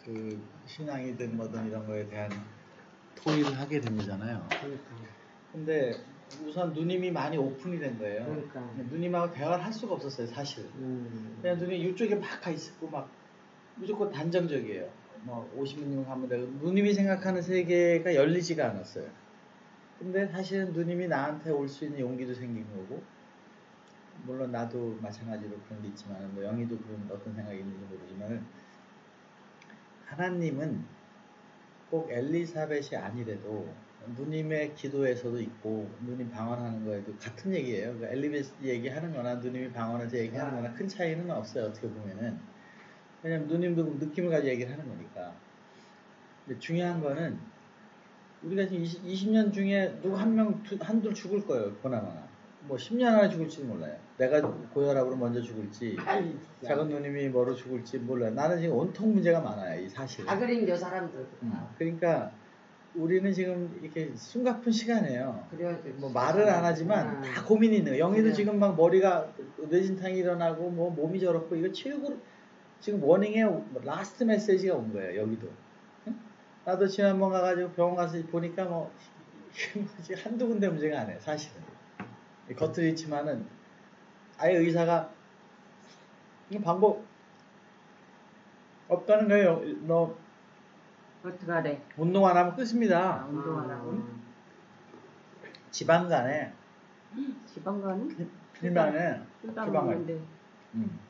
그 신앙이든 뭐든 이런 거에 대한 토의를 하게 되잖아요. 그러니까. 근데 우선 누님이 많이 오픈이 된 거예요. 그러니까. 누님하고 대화를 할 수가 없었어요, 사실. 그냥 누님이 이쪽에 막 가 있고 막 무조건 단정적이에요. 뭐 50년 가면 되고 누님이 생각하는 세계가 열리지가 않았어요. 근데 사실은 누님이 나한테 올 수 있는 용기도 생긴 거고, 물론 나도 마찬가지로 그런 게 있지만, 뭐 영희도 그런 어떤 생각이 있는지 모르지만, 하나님은 꼭 엘리사벳이 아니래도 누님의 기도에서도 있고 누님 방언하는 거에도 같은 얘기예요. 그러니까 엘리사벳 얘기하는 거나 누님이 방언해서 얘기하는 거나 큰 차이는 없어요. 어떻게 보면은. 왜냐면 누님도 느낌을 가지고 얘기를 하는 거니까. 근데 중요한 거는 우리가 지금 20년 중에 누구 한 명, 한둘 죽을 거예요. 보나마나. 뭐 10년 안에 죽을지는 몰라요. 내가 고혈압으로 먼저 죽을지, 작은 누님이 뭐로 죽을지 몰라요. 나는 지금 온통 문제가 많아요. 이 사실. 다 그린 요 사람들. 그러니까 우리는 지금 이렇게 숨가쁜 시간이에요. 그래요. 뭐 말을 안 하지만 다 고민이 있는 거예요. 영희도 지금 막 머리가 뇌진탕이 일어나고 뭐 몸이 저렇고 이거 치우고 지금 워닝의 라스트 메시지가 온 거예요. 여기도. 응? 나도 지난번 가가지고 병원 가서 보니까 뭐 한두 군데 문제가 아니에요. 사실은. 겉으로 있지만은 아예 의사가 방법 없다는 거예요. 너 어떡하래? 운동 안 하면 끝입니다. 운동하라고. 지방간에 지방간은? 필만에 지방간.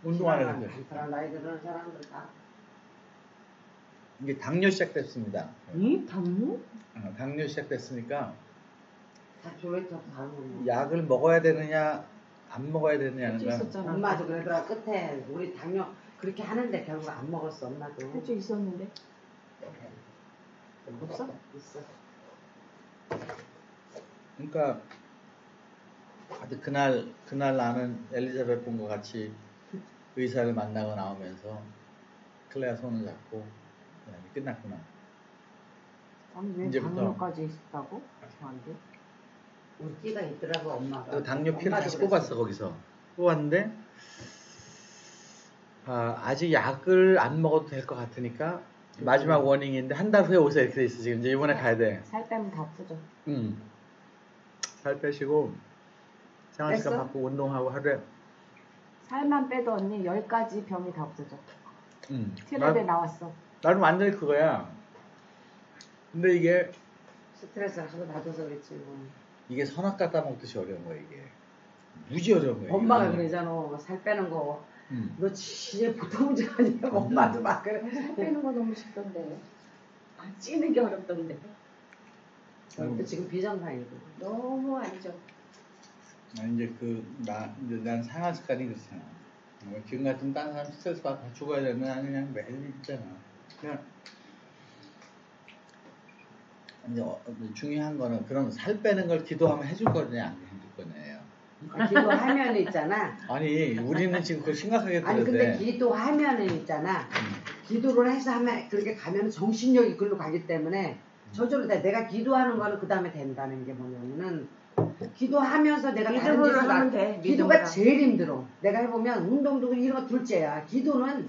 운동 안 해도 돼. 그런 나이 드는 사람들 다. 이게 당뇨 시작됐습니다. 당뇨? 당뇨 시작됐으니까 다 조회처럼 다 먹는. 약을 먹어야 되느냐 안 먹어야 되느냐는 건 엄마도 그러더라. 끝에 우리 당뇨 그렇게 하는데 결국 안 먹었어. 엄마도. 할수 있었는데. 없어? 있어. 그러니까 하여튼 그날 나는 엘리자벳 본과 같이 의사를 만나고 나오면서 클레아 손을 잡고 끝났구나. 아니 왜 이제부터 당뇨까지 있었다고? 저한테? 우리 끼가 있더라고 엄마가. 그 당뇨 피를 다시 뽑았어 거기서. 뽑았는데 아직 약을 안 먹어도 될 것 같으니까 마지막 워닝인데 한 달 후에 오세요 이렇게 돼 있어 지금. 이제 이번에 가야 돼. 살 빼면 다 푸죠. 살 빼시고 생활습관 뺐어? 바꾸고 운동하고 하루에. 살만 빼도 언니 10가지 병이 다 없어져. 텔레비에 나, 나왔어. 나는 완전히 그거야. 근데 이게 스트레스를 하도 받아서 그랬지 뭐. 이게 선악 갖다 먹듯이 어려운 거야 이게. 무지 어려운 거야. 엄마가 이게. 그러잖아. 살 빼는 거. 음. 너 진짜 보통 문제 아니야. 엄마도 막 그래. 살 빼는 거 너무 쉽던데. 찌는 게 어렵던데. 또 지금 비정상이고. 너무 아니죠. 이제 난 생활 습관이 그렇잖아. 지금 같은 딴 사람 스트레스 받고 죽어야 되면 나는 그냥 매일 있잖아. 그냥 이제 중요한 거는 그럼 살 빼는 걸 기도하면 해줄 거냐 안 해줄 거냐예요. 기도하면 있잖아. 아니 우리는 지금 그걸 심각하게 아니 들어야 근데 돼. 기도하면은 있잖아. 기도를 해서 하면 그렇게 가면 정신력이 글로 가기 때문에 저절로 돼. 내가 기도하는 거는 그 다음에 된다는 게 뭐냐면은 기도하면서 내가 다른 믿음으로 짓을 하면 돼. 기도가 믿음으로. 제일 힘들어. 내가 해보면 운동도 이런 거 둘째야. 기도는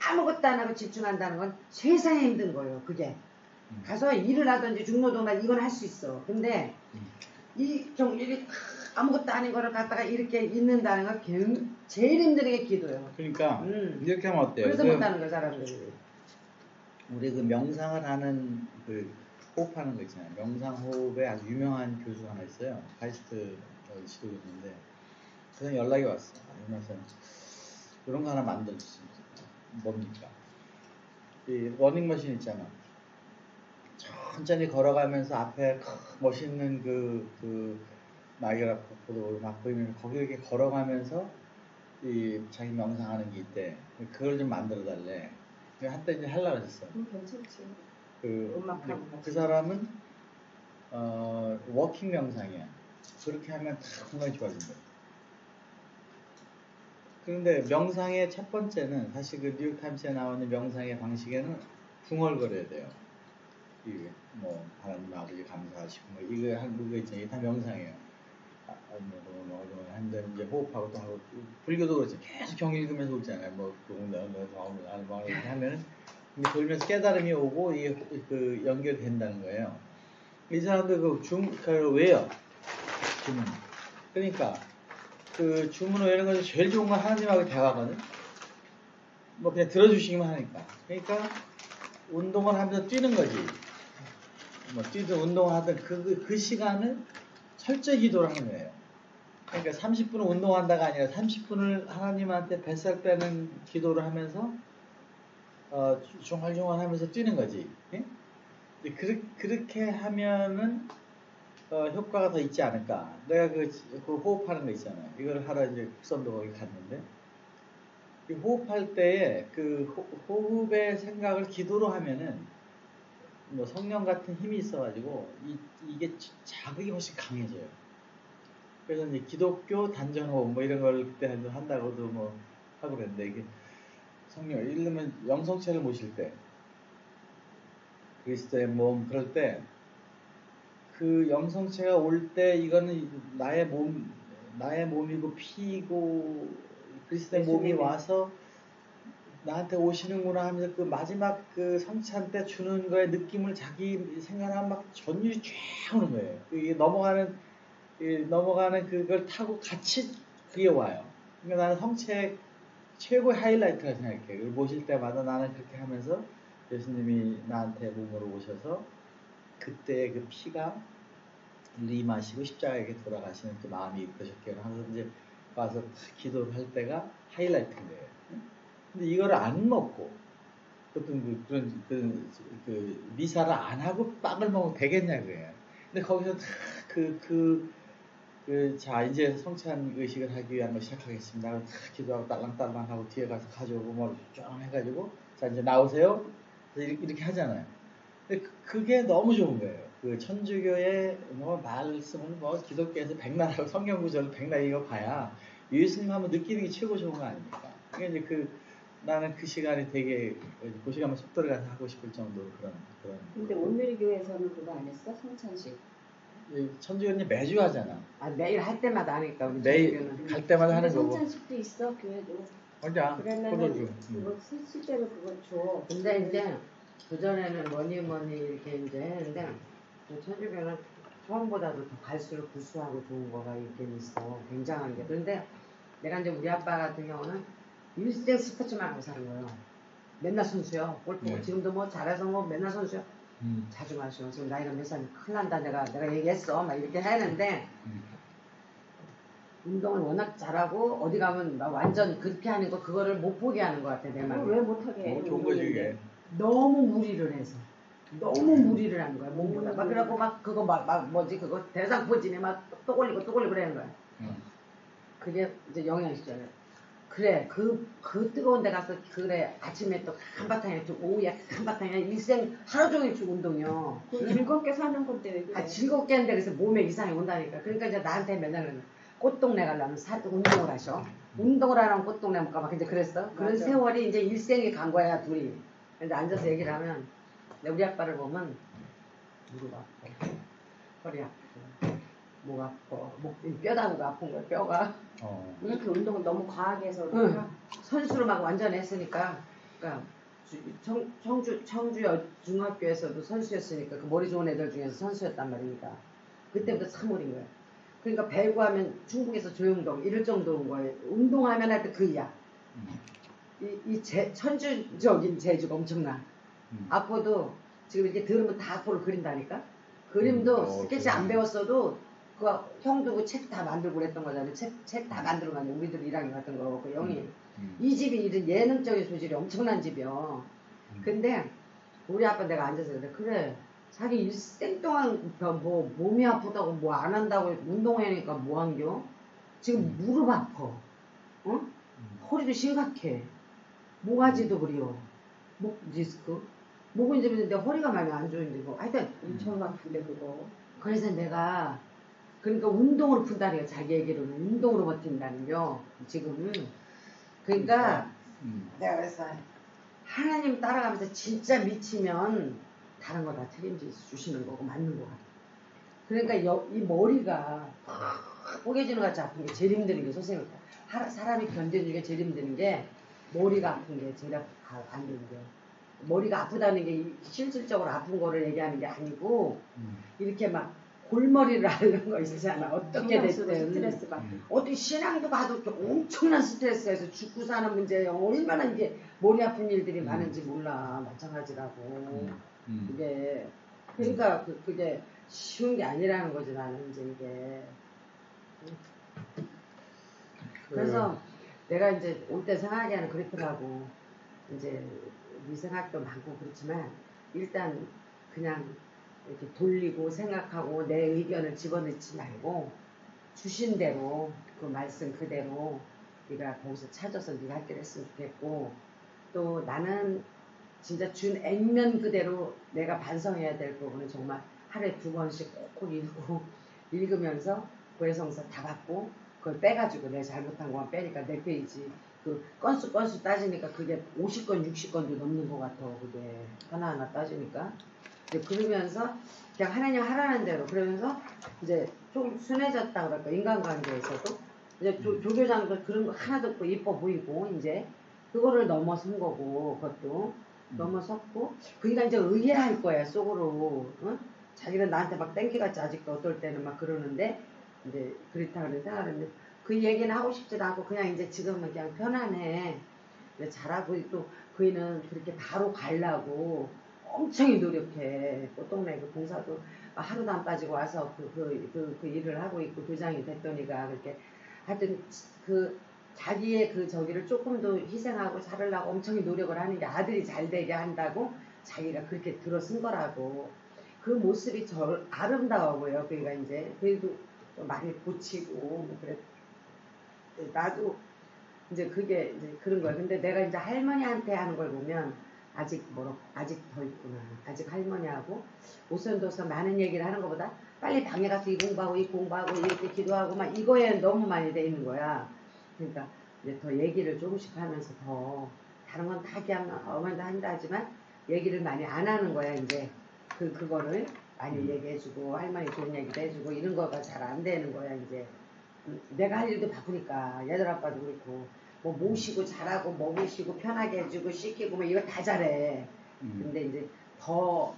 아무것도 안 하고 집중한다는 건 세상에 힘든 거예요. 그게 가서 일을 하든지 중노동나 이건 할 수 있어. 근데 이게 아무것도 아닌 거를 갖다가 이렇게 있는다는 건 제일 힘든 게 기도예요. 그러니까 이렇게 하면 어때요? 그래서 못하는 거야 사람들이. 우리 그 명상을 하는 그 호흡하는 거 있잖아요. 명상 호흡에 아주 유명한 교수가 하나 있어요. 카이스트 지도교수인데 그래서 연락이 왔어. 그러면서 이런 거 하나 만들어주세요. 뭡니까? 이 러닝머신 있잖아. 천천히 걸어가면서 앞에 멋있는 그 나이아가라 폭포도 막 보이면 거기 이렇게 걸어가면서 이 자기 명상하는 게 있대. 그걸 좀 만들어 달래. 한때 이제 하려고 했었어. 괜찮지. 그 사람은 워킹 명상이야. 그렇게 하면 다 건강이 좋아진다. 그런데 명상의 첫 번째는 사실 그 뉴욕타임스에 나오는 명상의 방식에는 중얼거려야 돼요. 이게 뭐 하나님 아버지 감사하시고 뭐 이거 한 그거 있잖아요. 이게 다 명상이에요. 한데 이제 호흡하고 또 하고 불교도 그렇지 계속 경 읽으면서 오잖아요. 뭐 이렇게 하면은 이게 돌면서 깨달음이 오고 이게 그 연결된다는 거예요. 이 사람들 그 왜요? 주문. 그러니까 그 주문 외우는 것이 제일 좋은 건 하나님하고 대화거든. 뭐 그냥 들어주시기만 하니까. 그러니까 운동을 하면서 뛰는 거지. 뭐 뛰든 운동을 하든 그 시간은 철저히 기도를 하는 거예요. 그러니까 30분을 운동한다가 아니라 30분을 하나님한테 뱃살 빼는 기도를 하면서 중얼중얼 하면서 뛰는 거지. 예? 그렇게 하면은 효과가 더 있지 않을까. 내가 그 호흡하는 거 있잖아요. 이걸 하러 이제 국선도 거기 갔는데 이 호흡할 때에 그 호흡의 생각을 기도로 하면은 뭐 성령 같은 힘이 있어가지고 이게 자극이 훨씬 강해져요. 그래서 이제 기독교 단전호흡 뭐 이런 걸 그때 한다고도 뭐 하고 그랬는데 이게 성령, 예를 들면 영성체를 모실 때 그리스도의 몸 그럴 때 그 영성체가 올 때 이거는 나의 몸이고 피고 그리스도의 몸이 와서 나한테 오시는구나 하면서 그 마지막 그 성찬 때 주는 거에 느낌을 자기 생각하면 막 전율이 쫙 오는 거예요. 이게 넘어가는 그걸 타고 같이 그게 와요. 그러니까 나는 성체 최고의 하이라이트라 생각해. 그걸 모실 때마다 나는 그렇게 하면서 예수님이 나한테 몸으로 오셔서 그때 그 피가 일리마시고 십자가에게 돌아가시는 그 마음이 이끄셨게 하면서 이제 와서 기도를 할 때가 하이라이트인 거예요. 근데 이거를 안 먹고 어떤 그 미사를 안 하고 빵을 먹으면 되겠냐 그래요. 근데 거기서 자 이제 성찬 의식을 하기 위한 거 시작하겠습니다. 기도하고 딸랑딸랑 하고 뒤에 가서 가져오고 뭐 쫙 해가지고 자 이제 나오세요. 이렇게 하잖아요. 근데 그게 너무 좋은 거예요. 그 천주교의 뭐 말씀은 뭐 기독교에서 백날하고 성경 구절을 백날 읽어봐야 예수님 하면 느끼는 게 최고 좋은 거 아닙니까? 그러니까 이제 나는 그 시간이 되게 그 시간만 속 들어가서 하고 싶을 정도로 그런. 근데 오늘의 교회에서는 그거 안 했어? 성찬식. 천주교는 매주 하잖아. 매일 할 때마다 하니까 우리 매일 천주교는. 갈 때마다 하는 거고. 성찬식도 있어 교회도. 맞아. 그러면은 그거 실제로 그거 줘. 근데 이제 그 전에는 뭐니 이렇게 이제 했는데 천주교는 처음보다도 더 갈수록 구수하고 좋은 거가 있긴 있어. 굉장한 게. 그런데 내가 이제 우리 아빠 같은 경우는 일생 스포츠만 하고 사는 거예요. 맨날 선수요. 골프 네. 지금도 뭐 잘해서 뭐 맨날 선수요. 자주 마셔. 지금 나이가 몇 살이면 큰일 난다. 내가 얘기했어. 막 이렇게 하는데 운동을 워낙 잘하고 어디 가면 막 완전 그렇게 하는 거 그거를 못 보게 하는 것 같아. 내 말이. 왜 못하게 해? 좋은 거지 이게. 너무 무리를 해서. 너무 무리를 하는 거야. 몸보다. 막 그래갖고 막 그거 뭐지 그거 대상포진에 막 또 올리고 그러는 거야. 그게 이제 영양식잖아요. 그래 그 뜨거운 데 가서 그래 아침에 또 한바탕에 쭉 오후에 한바탕에 일생 하루 종일 쭉 운동이요. 즐겁게 사는 건데 왜 그래? 즐겁게 하는데 그래서 몸에 이상이 온다니까. 그러니까 이제 나한테 맨날 꽃동네 가려면 운동을 하셔. 운동을 하라면 꽃동네 못 가봐. 근데 그랬어. 그런 맞아. 세월이 이제 일생이 간 거야 둘이. 근데 앉아서 얘기를 하면 우리 아빠를 보면 무릎 아파, 허리 아프고, 목 아파, 뼈다구가 아픈 거야 뼈가. 그 운동을 너무 과하게 해서 응. 선수를 막 완전 했으니까, 그러니까 청주 중학교에서도 선수였으니까 그 머리 좋은 애들 중에서 선수였단 말이니까 그때부터 참 어린 거야. 그러니까 배구하면 중국에서 조용동 이럴 정도인 거예요. 운동하면 할 때 그이야. 천주적인 재주가 엄청나. 악보도 지금 이렇게 들으면 다 악보를 그린다니까. 그림도 스케치 안 배웠어도 그 형도 그 책 다 만들고 그랬던 거잖아요. 책 다 만들고 가는 우리들 1학년 같은 거. 그 형이 이 집이 이런 예능적인 소질이 엄청난 집이요. 근데 우리 아빠 내가 앉아서 그래 자기 일생 동안 뭐 몸이 아프다고 뭐 안 한다고 운동하니까 뭐 한겨? 지금 무릎 아파. 어? 허리도 심각해. 모가지도 그래요. 목 디스크. 목은 이제 내 허리가 많이 안 좋은데 뭐 하여튼 엄청 아픈데 그거. 그래서 내가 그러니까 운동으로 푼다니까 자기 얘기로는 운동으로 버틴다는 거 지금은. 그러니까 내가 그래서 하나님 따라가면서 진짜 미치면 다른 거 다 책임져 주시는 거고 맞는 거 같아. 그러니까 이 머리가 막 뽀개지는 것 같이 아픈 게 제일 힘든 게 선생님 사람이 견디는 게 제일 힘든 게 머리가 아픈 게 제일 안 되는 게 머리가 아프다는 게 실질적으로 아픈 거를 얘기하는 게 아니고 이렇게 막 골머리를 앓는 거 있잖아. 어떻게 됐든 스트레스 받고 어떻게 신앙도 봐도 이렇게 엄청난 스트레스에서 죽고 사는 문제예요. 얼마나 이게 머리 아픈 일들이 많은지 몰라. 마찬가지라고. 그게 그러니까 그게 쉬운 게 아니라는 거지 나는 이제 이게. 그래서 내가 이제 올 때 생각하기에는 그렇더라고. 이제 네 생각도 많고 그렇지만 일단 그냥 이렇게 돌리고 생각하고 내 의견을 집어넣지 말고 주신 대로 그 말씀 그대로 네가 거기서 찾아서 네가 할 길 했으면 좋겠고 또 나는 진짜 준 액면 그대로 내가 반성해야 될 부분은 정말 하루에 2번씩 꼭 읽고 읽으면서 고해성사 다 받고 그걸 빼가지고 내가 잘못한 거만 빼니까 내 페이지 그 건수 따지니까 그게 50건 60건도 넘는 것 같아. 그게 하나하나 따지니까 그러면서 그냥 하나님 하라는 대로 그러면서 이제 좀 순해졌다 그럴까 인간관계에서도 이제 조교장도 그런 거 하나도 없고 이뻐 보이고 이제 그거를 넘어선 거고 그것도 넘어섰고 그러니까 이제 의해할 거야 속으로 응? 자기는 나한테 막 땡기같이 아직도 어떨 때는 막 그러는데 이제 그렇다 그런 생각하는데 그 얘기는 하고 싶지도 않고 그냥 이제 지금은 그냥 편안해 잘하고 또 그이는 그렇게 바로 가려고 엄청 노력해. 꽃동네 그 봉사도 하루도 안 빠지고 와서 그 일을 하고 있고 도장이 됐더니가 그렇게 하여튼 그 자기의 그 저기를 조금 더 희생하고 잘하려고 엄청 노력을 하는 게 아들이 잘 되게 한다고 자기가 그렇게 들어쓴 거라고. 그 모습이 저 아름다워 보여. 그러니까 이제 그래도 좀 많이 고치고 뭐 그래. 나도 이제 그게 이제 그런 거야. 근데 내가 이제 할머니한테 하는 걸 보면 아직 더 있구나. 아직 할머니하고 오선도서 많은 얘기를 하는 것보다 빨리 방에 가서 이 공부하고 이렇게 기도하고 막 이거에 너무 많이 돼 있는 거야. 그러니까 이제 더 얘기를 조금씩 하면서 더 다른 건 다 그냥 어머니도 한다 하지만 얘기를 많이 안 하는 거야. 이제 그거를 많이 얘기해주고 할머니 좋은 얘기도 해주고 이런 거가 잘 안 되는 거야. 이제 내가 할 일도 바쁘니까 얘들 아빠도 그렇고 뭐 모시고 잘하고 먹이시고 편하게 해주고 씻기고 뭐 이거 다 잘해. 근데 이제 더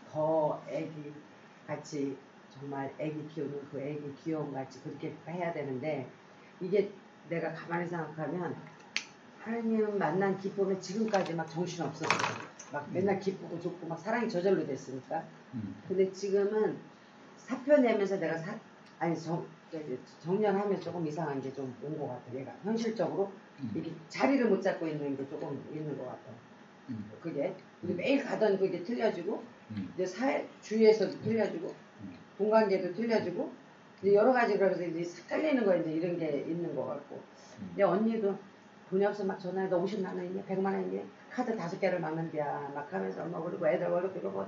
애기 같이 정말 애기 키우는 그 애기 귀여움 같이 그렇게 해야 되는데 이게 내가 가만히 생각하면 하나님 만난 기쁨에 지금까지 막 정신 없었어. 막 맨날 기쁘고 좋고 막 사랑이 저절로 됐으니까. 근데 지금은 사표 내면서 내가 정년하면 조금 이상한 게 좀 온 것 같아. 내가 현실적으로 이게 자리를 못 잡고 있는 게 조금 있는 것 같아. 그게 근데 매일 가던 그게 틀려지고 이제 사회 주위에서도 틀려지고 동관계도 틀려지고 이제 여러 가지 그래서 이제 헷갈리는 거 이제 이런 게 있는 것 같고. 근데 언니도 돈이 없어 막 전화해 너 50만 원 있니? 100만 원 있니? 카드 5개를 막는데야 막 하면서 뭐 그리고 애들 월급 이러고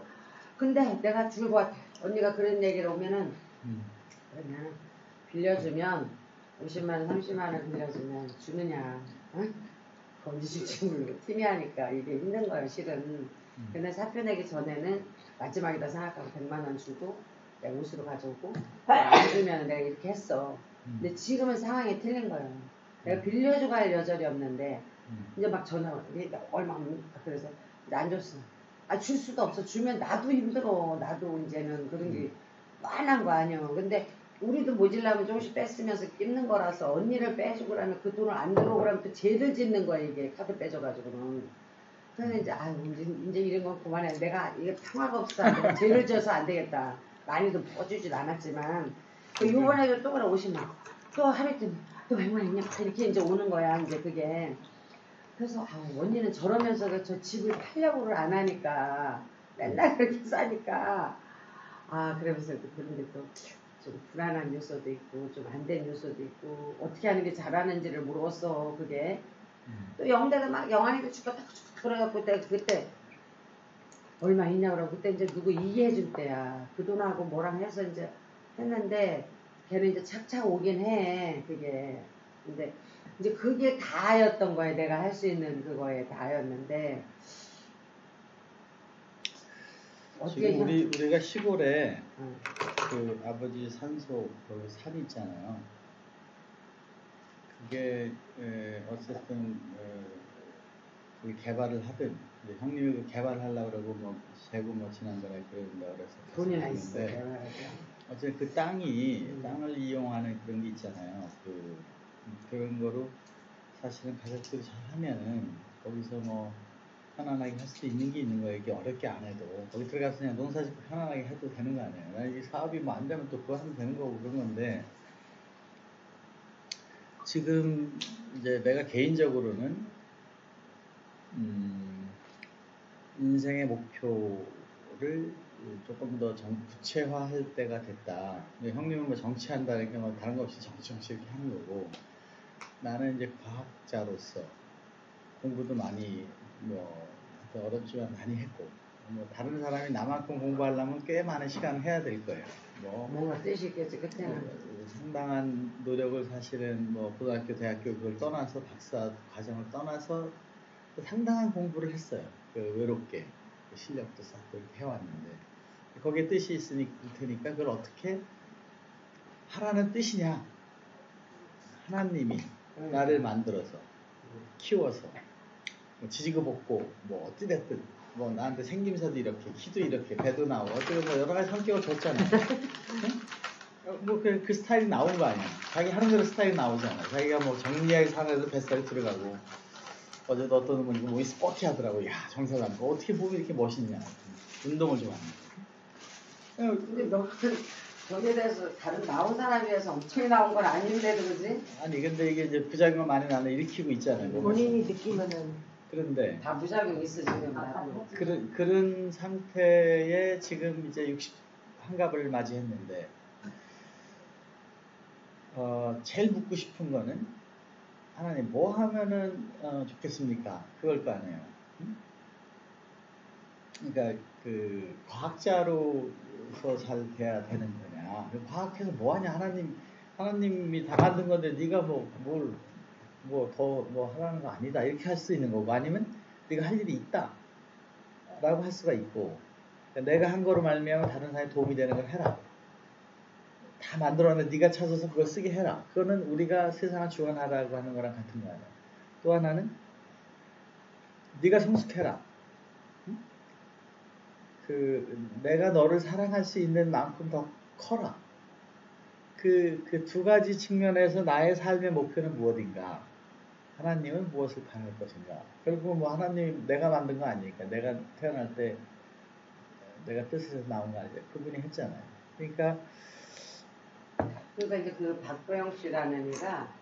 근데 내가 죽을 것 같아. 언니가 그런 얘기를 오면은 그러면 빌려주면 50만 원 30만 원 빌려주면 주느냐 응? 언제 줄지 모르고 팀이 하니까 이게 힘든 거예요 실은. 근데 사표 내기 전에는 마지막이다 생각하고 100만 원 주고 내가 옷으로 가져오고 안 주면 내가 이렇게 했어. 근데 지금은 상황이 틀린 거예요. 내가 빌려주고 할 여절이 없는데 이제 막 전화 오니까 얼마 그래서 안 줬어. 줄 수도 없어. 주면 나도 힘들어. 나도 이제는 그런 게 뻔한 거 아니야. 근데 우리도 모질라면 조금씩 뺐으면서 끼는 거라서 언니를 빼주고 그러면 그 돈을 안 들어오고 그러면 또 죄를 짓는 거야 이게 카드 빼줘가지고는. 그래서 이제 이제 이런 건 그만해. 내가 이게 평화가 없어. 내가 죄를 져서 안 되겠다. 많이도 퍼주진 않았지만 요번에도 또 그래 50만 또 하루 이틀 또 100만 있냐 이렇게 이제 오는 거야 이제 그게. 그래서 언니는 저러면서 저 집을 팔려고를 안 하니까 맨날 그렇게 사니까 그러면서 그런 게 또 좀 불안한 요소도 있고 좀 안 된 요소도 있고 어떻게 하는 게 잘하는지를 모르겠어 그게. 또 영대도 막 영환이도 죽겠다 그래갖고 그때 얼마 있냐 그러고 그때 이제 누구 이해해 줄 때야. 그 돈하고 뭐랑 해서 이제 했는데 걔는 이제 착착 오긴 해 그게. 근데 이제 그게 다였던 거예요. 내가 할 수 있는 그거에 다였는데 지금 우리가 시골에 그 아버지 산소 거기 산 있잖아요. 그게 어쨌든 그 개발을 하든 이제 형님이 그 개발하려고 그러고 뭐 세부 뭐 지난번에 그런다 그래서 돈이나 있어. 했는데 어쨌든 그 땅을 이용하는 그런 게 있잖아요. 그런 거로 사실은 가족들이 잘 하면은 거기서 뭐 편안하게 할 수도 있는 게 있는 거예요. 이게 어렵게 안 해도 거기 들어가서 그냥 농사짓고 편안하게 해도 되는 거 아니에요. 나 이 사업이 뭐 안 되면 또 그거 하면 되는 거고 그런 건데 지금 이제 내가 개인적으로는 인생의 목표를 조금 더 구체화할 때가 됐다. 근데 형님은 뭐 정치한다는 게 뭐 다른 거 없이 정치 이렇게 하는 거고 나는 이제 과학자로서 공부도 많이 뭐 어렵지만 많이 했고 뭐 다른 사람이 나만큼 공부하려면 꽤 많은 시간을 해야 될 거예요. 뭐 뭔가 뜻이 있겠지 그때는. 상당한 노력을 사실은 뭐 고등학교, 대학교 그걸 떠나서 박사 과정을 떠나서 상당한 공부를 했어요. 외롭게 실력도 쌓고 이렇게 해왔는데 거기에 뜻이 있으니까 그걸 어떻게 하라는 뜻이냐? 하나님이 나를 만들어서 키워서 뭐 지지고 볶고 뭐 어찌됐든 뭐 나한테 생김새도 이렇게 키도 이렇게 배도 나오고 어떻게 뭐 여러 가지 성격을 줬잖아요. 뭐 그 스타일이 나오는 거 아니야. 자기 하는 대로 스타일이 나오잖아. 자기가 뭐 정리하게 사는 뱃살이 들어가고 어제도 어떤 분이 몸이 스포티 하더라고. 야 정사장 어떻게 몸이 이렇게 멋있냐. 운동을 좀 하는. 근데 너 저기에 대해서 다른 나온 사람에 비해서 엄청 나온 건 아닌데도 그지? 아니 근데 이게 이제 부작용을 많이 나는 일으키고 있잖아요. 본인이 느끼면은 그런데 다 부작용 있어 지금. 그런 상태에 지금 이제 60 한갑을 맞이했는데 제일 묻고 싶은 거는 하나님 뭐 하면은 좋겠습니까? 그걸 거 아니에요. 응? 그러니까 그 과학자로서 잘 돼야 되는 거냐? 과학해서 뭐 하냐? 하나님이 다 만든 건데 네가 뭐 하라는 거 아니다 이렇게 할 수 있는 거고 아니면 네가 할 일이 있다라고 할 수가 있고 그러니까 내가 한 거로 말미암아 다른 사람이 도움이 되는 걸 해라. 다 만들어놨는데 네가 찾아서 그걸 쓰게 해라. 그거는 우리가 세상을 주관하라고 하는 거랑 같은 거 아니야. 또 하나는 네가 성숙해라. 응? 내가 너를 사랑할 수 있는 만큼 더 커라. 그 두 가지 측면에서 나의 삶의 목표는 무엇인가? 하나님은 무엇을 바랄 것인가? 결국은 뭐 하나님 내가 만든 거 아니니까 내가 태어날 때 내가 뜻에서 나온 거 아니죠. 그분이 했잖아요. 그러니까 이제 그 박보영 씨라는 애가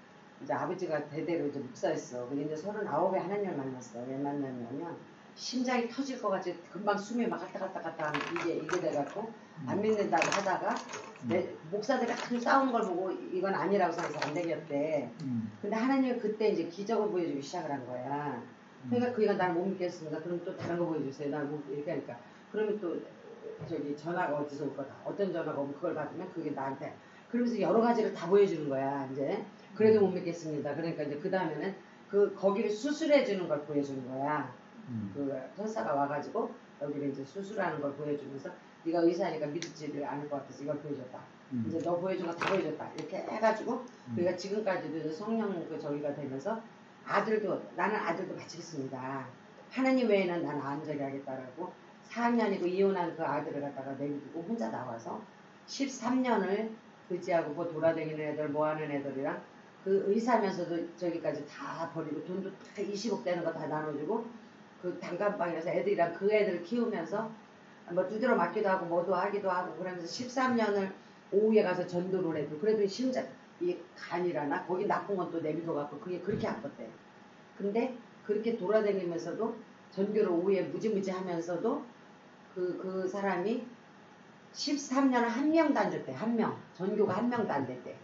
이제 아버지가 대대로 이제 목사였어. 근데 이제 39에 하나님을 만났어. 왜 만났냐면 심장이 터질 것 같이 금방 숨이 막 갔다 하는 이게 돼갖고 안 믿는다고 하다가 목사들이 항상 싸우는 걸 보고 이건 아니라고 생각해서 안 되겠대. 근데 하나님은 그때 이제 기적을 보여주기 시작을 한 거야. 그러니까 그이가 나를 못 믿겠습니다. 그럼 또 다른 거 보여주세요. 나를 못 이렇게 하니까 그러면 또 저기 전화가 어디서 올 거다. 어떤 전화가 오면 그걸 받으면 그게 나한테 그러면서 여러 가지를 다 보여주는 거야. 이제 그래도 못 믿겠습니다. 그러니까 이제 그 다음에는 거기를 수술해 주는 걸 보여주는 거야. 그 천사가 와가지고 여기를 이제 수술하는 걸 보여주면서 네가 의사니까 믿지를 않을 것 같아서 이걸 보여줬다. 이제 너 보여준 거 다 보여줬다. 이렇게 해가지고 우리가 지금까지도 이제 성령 저기가 되면서 나는 아들도 바치겠습니다. 하나님 외에는 나는 안 저기 하겠다라고 4학년이고 이혼한 그 아들을 갖다가 내비두고 혼자 나와서 13년을 의지하고 뭐 돌아다니는 애들 뭐 하는 애들이랑 그 의사면서도 저기까지 다 버리고 돈도 다 20억 되는 거 다 나눠주고 그 단칸방에서 애들이랑 그 애들 키우면서 뭐 두드러 맞기도 하고 뭐도 하기도 하고 그러면서 13년을 오후에 가서 전도를 해도 그래도 심장 이 간이라나 거기 나쁜 건 또 내비둬갖고 그게 그렇게 아팠대. 근데 그렇게 돌아다니면서도 전교를 오후에 무지무지 하면서도 그 사람이 13년을 한 명도 안 줬대. 한 명. 전교가 한 명도 안 됐대.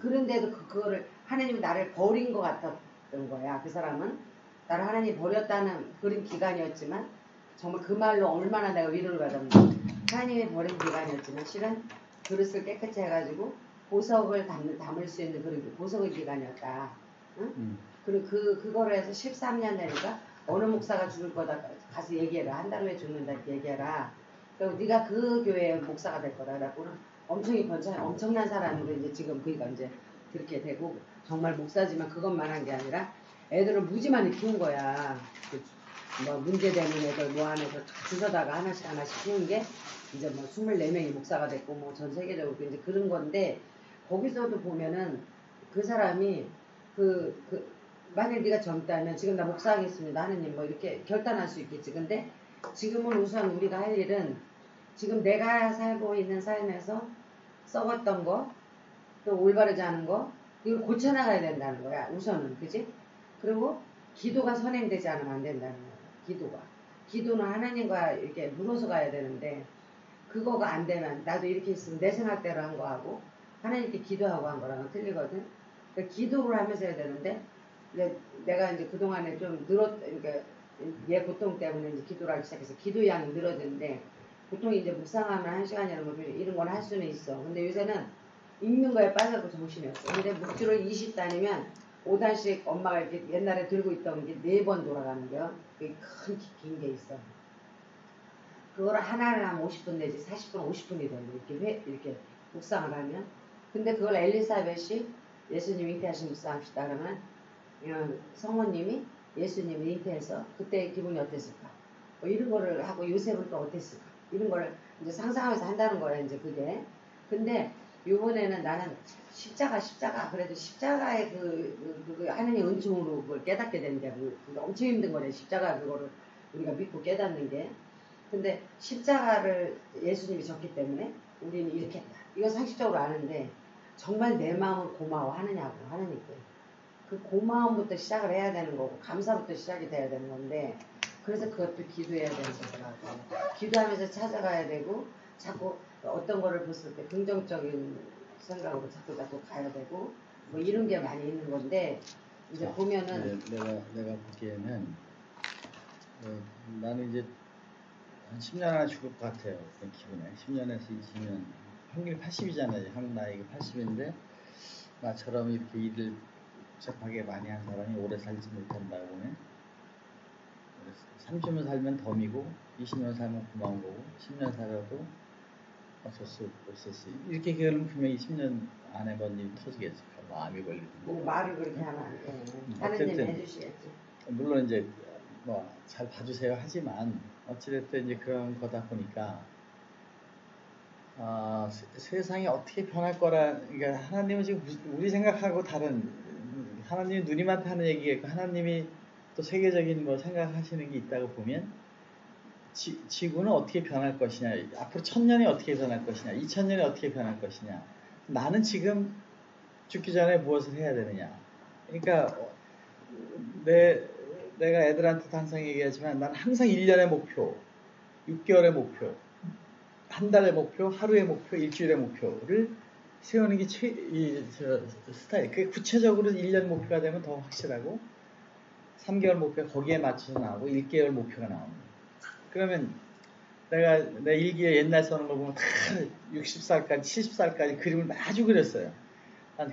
그런데도 그거를 하나님이 나를 버린 것 같았던 거야. 그 사람은 나를 하나님이 버렸다는 그런 기간이었지만 정말 그 말로 얼마나 내가 위로를 받았는지 하나님이 버린 기간이었지만 실은 그릇을 깨끗이 해가지고 보석을 담을 수 있는 그런 보석의 기간이었다. 응? 그리고 그거를 해서 13년 되니까 어느 목사가 죽을 거다 가서 얘기해라. 한 달 후에 죽는다 이렇게 얘기해라. 그리고 네가 그 교회의 목사가 될 거다. 그래갖고는 엄청난 사람으로 이제 지금 그니까 이제 그렇게 되고 정말 목사지만 그것만 한 게 아니라 애들을 무지만히 키운 거야. 뭐 문제되는 애들 뭐 안에서 주워다가 하나씩 키운 게 이제 뭐 24명이 목사가 됐고 뭐 전 세계적으로 이제 그런 건데 거기서도 보면은 그 사람이 만약 네가 젊다면 지금 나 목사하겠습니다 하느님 뭐 이렇게 결단할 수 있겠지. 근데 지금은 우선 우리가 할 일은 지금 내가 살고 있는 삶에서 썩었던 거 또 올바르지 않은 거 이걸 고쳐나가야 된다는 거야. 우선은 그지? 그리고 기도가 선행되지 않으면 안 된다는 거야. 기도는 하나님과 이렇게 물어서 가야 되는데 그거가 안 되면 나도 이렇게 있으면 내 생각대로 한 거하고 하나님께 기도하고 한 거랑은 틀리거든. 그러니까 기도를 하면서 해야 되는데 내가 이제 그동안에 좀 그러니까 얘 고통 때문에 이제 기도를 하기 시작해서 기도 양이 늘어졌는데 보통 이제 묵상하면 1시간이나 뭐 이런 건 할 수는 있어. 근데 요새는 읽는 거에 빠져서 정신이 없어. 근데 묵주를 20단이면 5단씩 엄마가 이렇게 옛날에 들고 있던 게 4번 돌아가는 거야. 그게 긴 게 있어. 그거를 하나를 하면 50분 내지 40분, 50분이 되는데 이렇게 묵상을 하면. 근데 그걸 엘리사벳이 예수님 잉태하신 묵상합시다 그러면 성모님이 예수님을 잉태해서 그때 기분이 어땠을까? 뭐 이런 거를 하고 요셉은 또 어땠을까? 이런 거를 이제 상상하면서 한다는 거야 이제 그게. 근데 요번에는 나는 십자가 그래도 십자가의 그 하느님 은총으로 그걸 깨닫게 되는데 그게 엄청 힘든 거래. 십자가 그거를 우리가 믿고 깨닫는 게. 근데 십자가를 예수님이 졌기 때문에 우리는 이렇게 했다. 이거 상식적으로 아는데 정말 내 마음을 고마워하느냐고 하느님께. 그 고마움부터 시작을 해야 되는 거고 감사부터 시작이 돼야 되는 건데 그래서 그것도 기도해야 되는 거더라고. 기도하면서 찾아가야 되고 자꾸 어떤 거를 봤을 때 긍정적인 생각으로 자꾸 가야 되고 뭐 이런 게 많이 있는 건데 이제 보면은 내가 보기에는 나는 이제 한 10년 안에 죽을 것 같아요. 그런 기분에 10년에서 20년 평균 80이잖아요. 한국 나이가 80인데 나처럼 이렇게 일을 복잡하게 많이 한 사람이 오래 살지 못한다고 보면 30년 살면 덤이고 20년 살면 고마운 거고 10년 살아도 어쩔 수 없었어. 이렇게 그러면 분명히 20년 안에 뭔 일이 터지겠지. 마음이 걸리고. 뭐 말을 그렇게 하면 안 돼. 하느님 해주시겠지. 물론 이제 뭐 잘 봐주세요 하지만 어찌됐든 이제 그런 거다 보니까 세상이 어떻게 변할 거라. 그러니까 하나님은 지금 우리 생각하고 다른 하나님이 누님한테 하는 얘기겠고 하나님이 또 세계적인 뭐 생각하시는 게 있다고 보면 지구는 어떻게 변할 것이냐, 앞으로 1000년이 어떻게 변할 것이냐, 2000년이 어떻게 변할 것이냐, 나는 지금 죽기 전에 무엇을 해야 되느냐. 그러니까 내가 애들한테도 항상 얘기하지만 난 항상 1년의 목표, 6개월의 목표, 한 달의 목표, 하루의 목표, 일주일의 목표를 세우는 게 스타일. 그게 구체적으로 1년 목표가 되면 더 확실하고 3개월 목표가 거기에 맞춰서 나오고 1개월 목표가 나옵니다. 그러면 내 일기에 옛날 써놓은 거 보면 다 60살까지 70살까지 그림을 아주 그렸어요.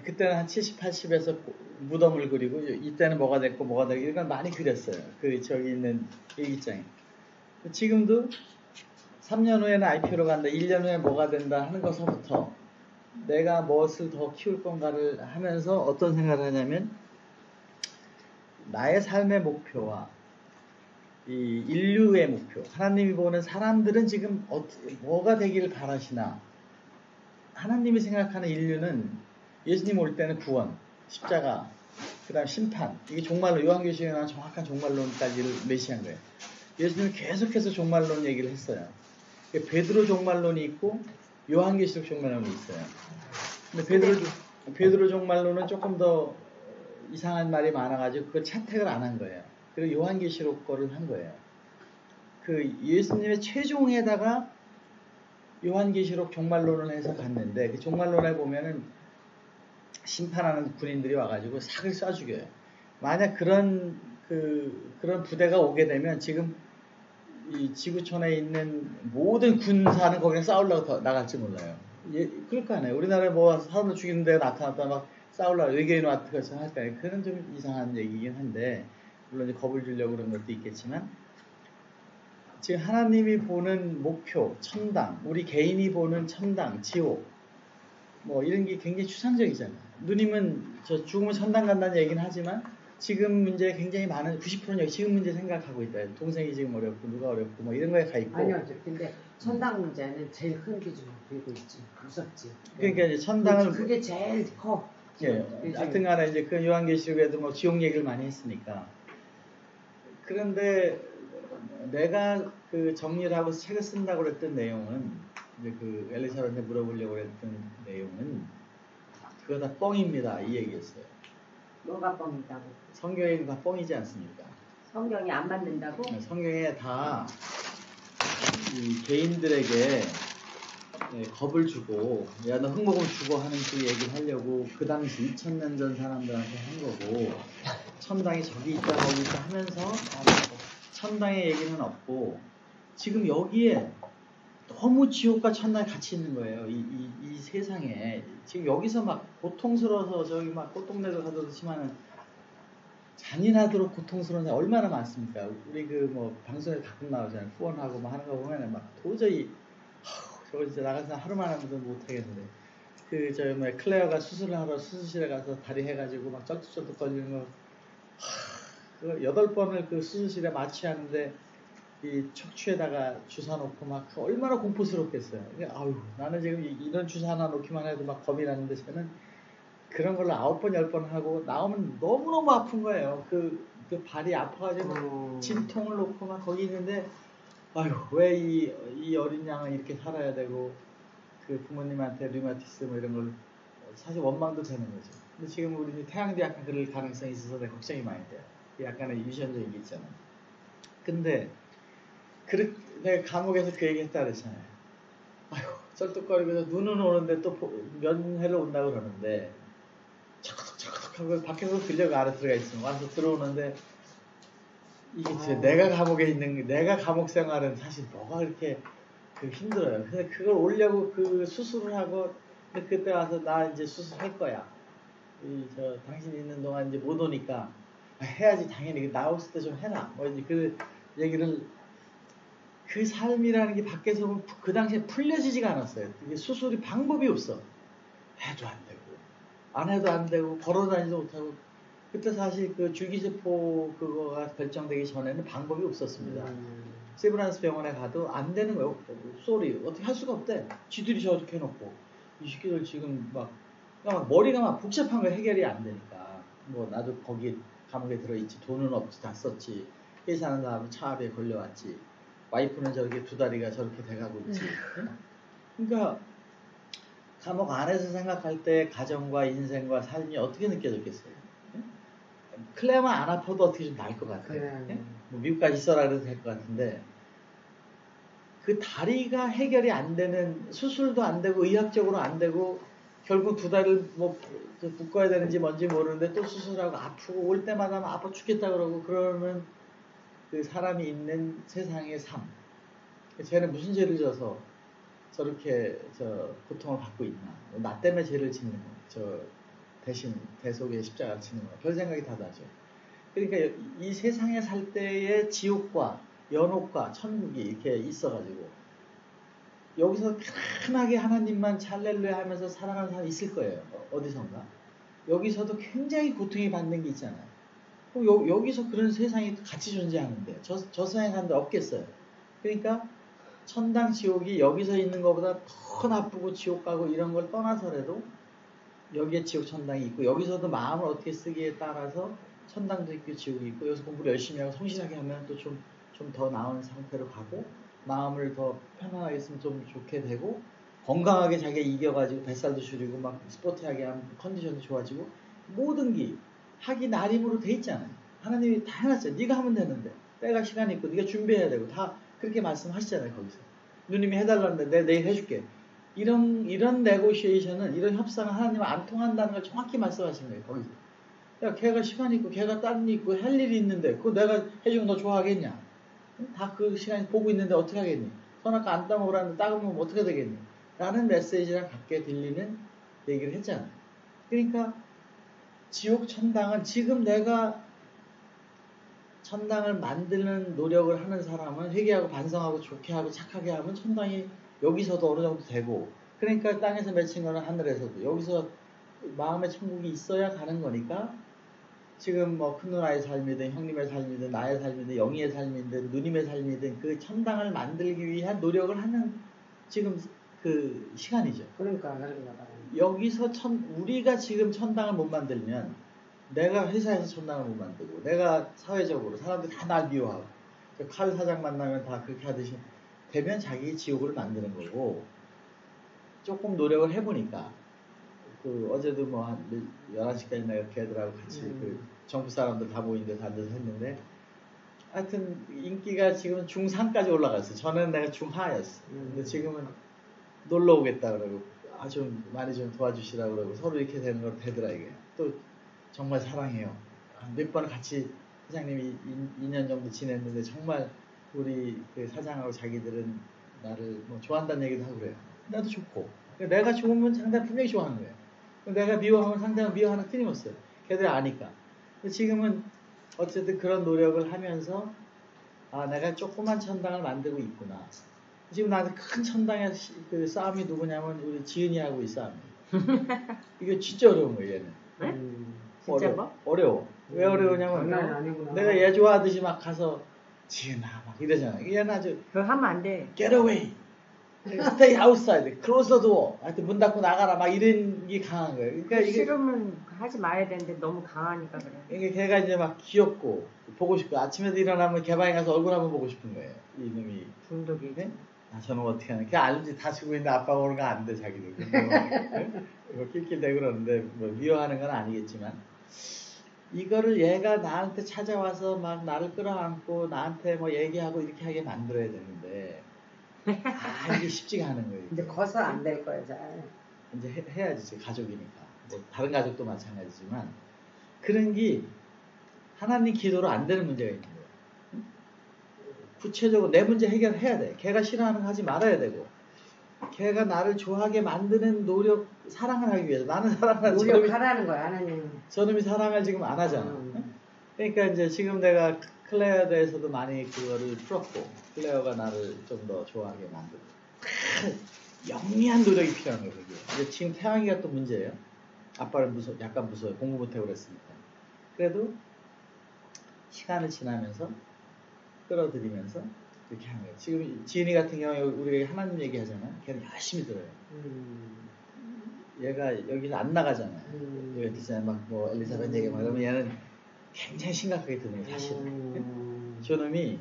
그때는 한 70, 80에서 무덤을 그리고 이때는 뭐가 됐고 뭐가 되고 이런 걸 많이 그렸어요. 저기 있는 일기장에. 지금도 3년 후에는 IPO로 간다, 1년 후에 뭐가 된다 하는 것부터 내가 무엇을 더 키울 건가를 하면서 어떤 생각을 하냐면 나의 삶의 목표와 이 인류의 목표, 하나님이 보는 사람들은 지금 뭐가 되기를 바라시나. 하나님이 생각하는 인류는 예수님 올 때는 구원, 십자가, 그 다음 심판, 이게 종말론, 요한계시록에 나온 정확한 종말론까지를 메시한 거예요. 예수님은 계속해서 종말론 얘기를 했어요. 베드로 종말론이 있고 요한계시록 종말론이 있어요. 근데 베드로 종말론은 조금 더 이상한 말이 많아가지고 그걸 채택을 안 한 거예요. 그리고 요한계시록 거를 한 거예요. 예수님의 최종에다가 요한계시록 종말론을 해서 갔는데 그 종말론에 보면은 심판하는 군인들이 와가지고 삭을 쏴 죽여요. 만약 그런 부대가 오게 되면 지금 이 지구촌에 있는 모든 군사는 거기에 싸우려고 나갈지 몰라요. 그럴 거 아니에요. 우리나라에 뭐 사람을 죽이는 데가 나타났다 막 싸우려고 외계인 왔다고 할까요? 그건 좀 이상한 얘기긴 한데 물론 이제 겁을 주려고 그런 것도 있겠지만 지금 하나님이 보는 목표, 천당, 우리 개인이 보는 천당, 지옥 뭐 이런 게 굉장히 추상적이잖아요. 누님은 저 죽으면 천당 간다는 얘기는 하지만 지금 문제 굉장히 많은 90%는 여기 지금 문제 생각하고 있다. 동생이 지금 어렵고 누가 어렵고 뭐 이런 거에 가 있고. 아니요. 근데 천당 문제는 제일 큰 기준으로 들고 있지. 무섭지. 그러니까 이제 천당을 그게 제일 커. 예. 하여튼간에 이제 그 요한계시록에도 뭐 지옥 얘기를 많이 했으니까. 그런데 내가 그 정리를 하고 책을 쓴다고 그랬던 내용은 이제 그 엘리사한테 물어보려고 그랬던 내용은 그거 다 뻥입니다. 이 얘기였어요. 뭐가 뻥이다고? 성경에 다 뻥이지 않습니까? 성경이 안 맞는다고? 성경에 다 이 개인들에게 겁을 주고 야 너 흙먹으면 죽어 하는 그 얘기를 하려고 그 당시 2000년 전 사람들한테 한 거고 천당이 저기 있다 거기 있다 하면서 천당의 얘기는 없고 지금 여기에 너무 지옥과 천당이 같이 있는 거예요. 이 세상에 지금 여기서 막 고통스러워서 저기 막 꽃동네도 가듯이만은 잔인하도록 고통스러운 사람 얼마나 많습니까? 우리 그 뭐 방송에 가끔 나오잖아요. 후원하고 뭐 하는 거 보면은 막 도저히 저거 진짜 나가서 하루만 하면도 못 하겠는데 그 저 뭐 클레어가 수술을 하러 수술실에 가서 다리 해가지고 막 쩔뚝쩔뚝 거리는 거 그 8번을 그 수술실에 마취하는데 이 척추에다가 주사 놓고 막 얼마나 공포스럽겠어요. 아유 나는 지금 이런 주사 하나 놓기만 해도 막 겁이 나는데 저는 그런 걸로 9번 10번 하고 나오면 너무너무 아픈 거예요. 그 발이 아파가지고 진통을 놓고 막 거기 있는데 아유 왜 이 어린 양은 이렇게 살아야 되고 그 부모님한테 류마티스 뭐 이런 걸 사실 원망도 되는 거죠. 근데 지금 우리 태양도 약간 그럴 가능성이 있어서 내가 걱정이 많이 돼요. 약간의 유전적인 게 있잖아요. 근데 내가 감옥에서 그 얘기 했다 그랬잖아요. 아유 쩔뚝거리면서 눈은 오는데 또 면회를 온다고 그러는데 척척척 하고 밖에서 들려가 안에 들어가 있으면 와서 들어오는데 이게 내가 감옥에 있는 내가 감옥 생활은 사실 뭐가 그렇게 힘들어요. 근데 그걸 오려고 그 수술을 하고 근데 그때 와서 나 이제 수술할 거야. 당신 있는 동안 이제 못 오니까 해야지 당연히 나왔을 때 좀 해라. 뭐 이제 그 얘기를 그 삶이라는 게 밖에서 보면 그 당시에 풀려지지가 않았어요. 이게 수술이 방법이 없어. 해도 안 되고 안 해도 안 되고 걸어다니지도 못하고 그때 사실 그 줄기세포 그거가 결정되기 전에는 방법이 없었습니다. 세브란스 병원에 가도 안 되는 거예요. 쏘리 어떻게 할 수가 없대. 쥐들이 저렇게 해놓고 이 새끼들 지금 막 머리가 막 복잡한 거 해결이 안 되니까 뭐 나도 거기 감옥에 들어있지 돈은 없지 다 썼지 회사는 다음에 차압에 걸려왔지 와이프는 저렇게 두 다리가 저렇게 돼가고 있지. 그러니까 감옥 안에서 생각할 때 가정과 인생과 삶이 어떻게 느껴졌겠어요? 클레어만 안 아파도 어떻게 좀 나을 것 같아요. 뭐 미국까지 있어라 그래도 될 것 같은데 그 다리가 해결이 안 되는 수술도 안 되고 의학적으로 안 되고 결국 두 다리를 뭐 묶어야 되는지 뭔지 모르는데 또 수술하고 아프고 올 때마다 아파 죽겠다 그러고 그러면 그 사람이 있는 세상의 삶. 쟤는 무슨 죄를 져서 저렇게 고통을 받고 있나? 나 때문에 죄를 짓는 거. 대신 대속의 십자가를 치는 거. 별 생각이 다 나죠. 그러니까 이 세상에 살 때의 지옥과 연옥과 천국이 이렇게 있어가지고 여기서 편하게 하나님만 할렐루야 하면서 살아가는 사람이 있을 거예요. 어디선가. 여기서도 굉장히 고통이 받는 게 있잖아요. 그럼 여기서 그런 세상이 같이 존재하는데 저 세상에 사는데 없겠어요. 그러니까 천당 지옥이 여기서 있는 것보다 더 나쁘고 지옥 가고 이런 걸 떠나서라도 여기에 지옥 천당이 있고 여기서도 마음을 어떻게 쓰기에 따라서 천당도 있고 지옥이 있고 여기서 공부를 열심히 하고 성실하게 하면 또 좀 더 나은 상태로 가고 마음을 더 편안하게 했으면 좀 좋게 되고 건강하게 자기가 이겨가지고 뱃살도 줄이고 막 스포티하게 하면 컨디션도 좋아지고 모든 게 하기 나름으로 돼 있잖아요. 하나님이 다 해놨어요. 네가 하면 되는데 때가 시간이 있고 네가 준비해야 되고 다 그렇게 말씀하시잖아요. 거기서 누님이 해달라는데 내가 내일 해줄게. 이런 네고시에이션은 이런 협상은 하나님은 안 통한다는 걸 정확히 말씀하시는 거예요. 거기서 야 걔가 시간이 있고 걔가 딴 일 있고 할 일이 있는데 그거 내가 해주면 너 좋아하겠냐? 다 그 시간에 보고 있는데 어떻게 하겠니? 선악과 안 따먹으라는데 따먹으면 어떻게 되겠니? 라는 메시지랑 같게 들리는 얘기를 했잖아요. 그러니까 지옥 천당은 지금 내가 천당을 만드는 노력을 하는 사람은 회개하고 반성하고 좋게 하고 착하게 하면 천당이 여기서도 어느 정도 되고 그러니까 땅에서 맺힌 거는 하늘에서도 여기서 마음의 천국이 있어야 가는 거니까 지금 뭐 큰 누나의 삶이든 형님의 삶이든 나의 삶이든 영희의 삶이든 누님의 삶이든 그 천당을 만들기 위한 노력을 하는 지금 그 시간이죠. 그러니까 말이야. 여기서 우리가 지금 천당을 못 만들면 내가 회사에서 천당을 못 만들고 내가 사회적으로 사람들이 다 날 미워하고 칼 사장 만나면 다 그렇게 하듯이 되면 자기 지옥을 만드는 거고 조금 노력을 해보니까 그 어제도 뭐 한 11시까지 내가 걔들하고 같이 그 정부 사람들 다 모인 데서 앉아서 했는데 하여튼 인기가 지금 중3까지 올라갔어. 전에는 내가 중4였어. 근데 지금은 놀러 오겠다 그러고 아주 많이 좀 도와주시라고 그러고 서로 이렇게 되는 걸 되더라 이게. 또 정말 사랑해요. 몇 번 같이 사장님이 2년 정도 지냈는데 정말 우리 그 사장하고 자기들은 나를 뭐 좋아한다는 얘기도 하고 그래요. 나도 좋고 내가 좋으면 상대는 분명히 좋아하는 거예요. 내가 미워하면 상대가 미워하는 거 틀림없어요. 걔들이 아니까. 지금은 어쨌든 그런 노력을 하면서 아 내가 조그만 천당을 만들고 있구나. 지금 나한테 큰 천당의 그 싸움이 누구냐면 우리 지은이하고 이 싸움이. 이게 진짜 어려운 거예요 얘는. 네? 진짜 뭐? 어려워. 왜 어려우냐면 내가 얘 좋아하듯이 막 가서 지은아 막 이러잖아. 얘는 아주 그거 하면 안 돼. get away, stay outside, close the door. 하여튼 문 닫고 나가라 막 이런 게 강한 거예요. 그러니까 이게 싫으면 하지 마야 되는데 너무 강하니까 그래. 이게 걔가 이제 막 귀엽고 보고 싶고 아침에도 일어나면 개방에 가서 얼굴 한번 보고 싶은 거예요. 이놈이. 중독이. 네? 아, 저는 어떻게 하나. 걔 알지 다 쓰고 있는데 아빠가 오는 거 안 돼 자기들. 뭐 낄낄대고 그러는데 뭐 미워하는 건 아니겠지만 이거를 얘가 나한테 찾아와서 막 나를 끌어안고 나한테 뭐 얘기하고 이렇게 하게 만들어야 되는데 아 이게 쉽지가 않은 거예요. 이제 커서 안 될 거야 잘. 이제 해야지 제 가족이니까. 뭐 다른 가족도 마찬가지지만 그런 게 하나님 기도로 안 되는 문제가 있는 거예요. 구체적으로 내 문제 해결해야 돼. 걔가 싫어하는 거 하지 말아야 되고 걔가 나를 좋아하게 만드는 노력, 사랑을 하기 위해서 나는 사랑을 노력하라는 거야 하나님. 저놈이 사랑을 지금 안 하잖아. 그러니까 이제 지금 내가 클레어에 대해서도 많이 그거를 풀었고 클레어가 나를 좀 더 좋아하게 만들고 영리한 노력이 필요한 거예요. 그게. 이제 지금 태양이가 또 문제예요. 아빠를 약간 무서워요. 공부 못하고 그랬으니까. 그래도 시간을 지나면서 끌어들이면서 이렇게 하는 거예요. 지금 지은이 같은 경우에 우리가 하나님 얘기하잖아요. 걔는 열심히 들어요. 얘가 여기서 안 나가잖아요. 여기 있잖아요. 막 뭐 엘리사벳 얘기 막 그러면 얘는 굉장히 심각하게 듣는 거예요. 사실은. 저놈이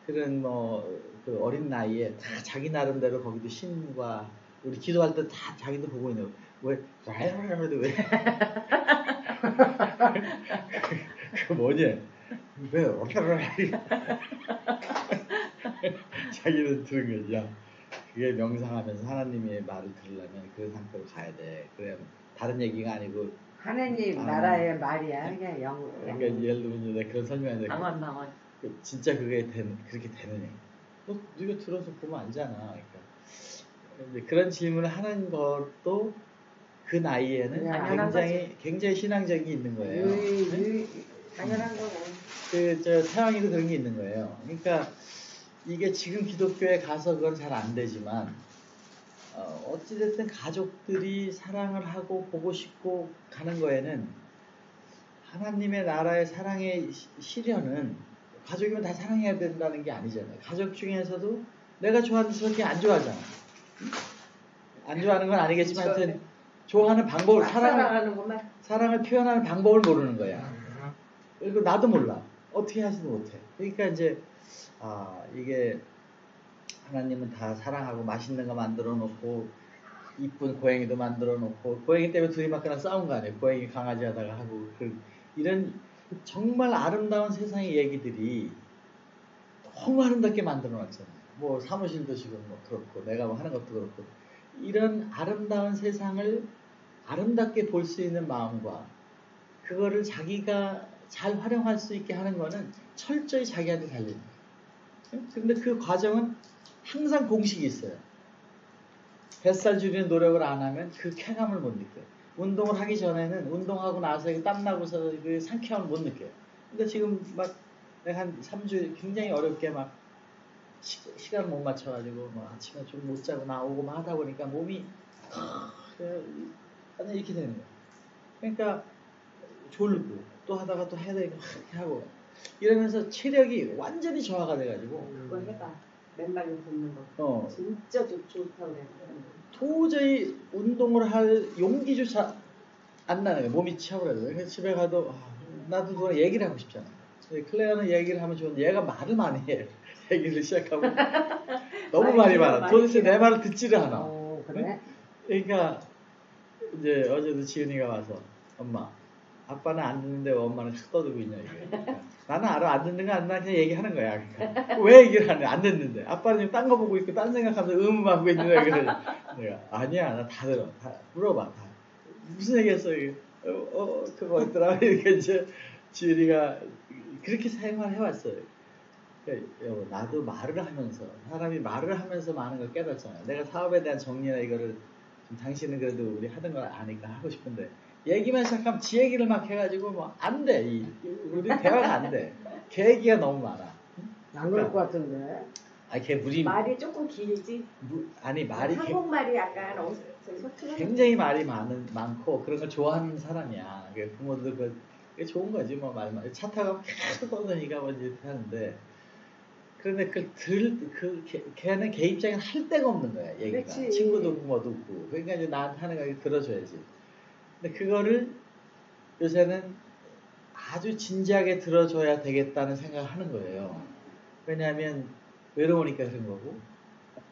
그런 뭐 그 어린 나이에 다 자기 나름대로 거기도 신과 우리 기도할 때 다 자기도 보고 있는 거예요. 왜 라이브라도 왜 그 뭐냐 왜 어떻게 자기는 들은 거지. 야, 그게 명상하면서 하나님의 말을 들으려면 그 상태로 가야 돼. 그래야 다른 얘기가 아니고 하나님 나라의 말이야. 그냥 그러니까 예를 들면 내가 그런 설명하는데 망원. 진짜 그게 그렇게 되느냐? 너 네가 들어서 보면 알잖아. 그러니까 그런 질문을 하는 것도 그 나이에는 굉장히 신앙적이 있는 거예요. 당연한 거네. 저 태왕이도 그런 게 있는 거예요. 그러니까 이게 지금 기독교에 가서 그건 잘 안 되지만 어찌됐든 가족들이 사랑을 하고 보고 싶고 가는 거에는 하나님의 나라의 사랑의 실현은 가족이면 다 사랑해야 된다는 게 아니잖아요. 가족 중에서도 내가 좋아하는 저렇게 안 좋아하잖아. 안 좋아하는 건 아니겠지만 하여튼 좋아하는 방법을 사랑을 표현하는 방법을 모르는 거야. 그리고 나도 몰라. 어떻게 하지도 못해. 그러니까 이제 이게 하나님은 다 사랑하고 맛있는 거 만들어 놓고 이쁜 고양이도 만들어 놓고 고양이 때문에 둘이 막 그냥 싸운 거 아니에요. 고양이 강아지 하다가 하고 이런 정말 아름다운 세상의 얘기들이 너무 아름답게 만들어 놨잖아요. 뭐 사무실도 지금 뭐 그렇고 내가 뭐 하는 것도 그렇고 이런 아름다운 세상을 아름답게 볼 수 있는 마음과 그거를 자기가 잘 활용할 수 있게 하는 거는 철저히 자기한테 달린 거예요. 그런데 그 과정은 항상 공식이 있어요. 뱃살 줄이는 노력을 안 하면 그 쾌감을 못 느껴요. 운동을 하기 전에는 운동하고 나서 땀나고서 그 상쾌함을 못 느껴요. 근데 지금 막 내가 한 3주 굉장히 어렵게 막 시간 못 맞춰가지고 뭐 아침에 좀 못 자고 나오고 막 하다 보니까 몸이 완전 이렇게 되는 거야. 그러니까 졸고 또 하다가 또 해야 되니까 이렇게 하고 이러면서 체력이 완전히 저하가 돼가지고 그거 해봐. 맨발로 걷는 거. 진짜 좋다고 그래. 도저히 운동을 할 용기조차 안 나는 거예요. 몸이 치워버려요. 그래서 집에 가도 나도 누가 얘기를 하고 싶잖아. 클레어는 얘기를 하면 좋은데 얘가 말을 많이 해. 얘기를 시작하면 너무 말이 많아. 도대체 내 말을 듣지를 않아. 그래? 그러니까 이제 어제도 지은이가 와서 엄마 아빠는 안 듣는데 왜 엄마는 탁 떠들고 있냐 이게. 그러니까 나는 알아 안 듣는 거 안 나 그냥 얘기하는 거야. 그러니까 왜 얘기를 하냐 안 듣는데 아빠는 지금 딴 거 보고 있고 딴 생각하면서 하고 있는 거야. 그래 내가 아니야 나 다 들어 다 물어봐 다 무슨 얘기했어 이게 그거 있더라 이렇게 이제 지은이가 그렇게 생활해 왔어요. 그러니까 여보 나도 말을 하면서 사람이 말을 하면서 많은 걸 깨닫잖아요. 내가 사업에 대한 정리나 이거를 좀 당신은 그래도 우리 하던 걸 아니까 하고 싶은데 얘기만 시작하면 지 얘기를 막 해가지고 뭐 안 돼. 우리 대화가 안 돼. 걔 얘기가 너무 많아. 안 그럴 것 같은데. 걔 말이 조금 길지. 아니 말이 한국말이 약간 서투르. 굉장히 말이 많고 그런 걸 좋아하는 사람이야. 부모들도 그게 좋은 거지 뭐 말만. 차 타고 계속 떠드니까 뭐 이렇게 하는데. 그런데 걔는 걔 입장에는 할 데가 없는 거야 얘기가. 그치. 친구도 없고 뭐도 없고. 그러니까 이제 나한테 하는 거 들어줘야지. 근데 그거를 요새는 아주 진지하게 들어줘야 되겠다는 생각을 하는 거예요. 왜냐하면 외로우니까 그런 거고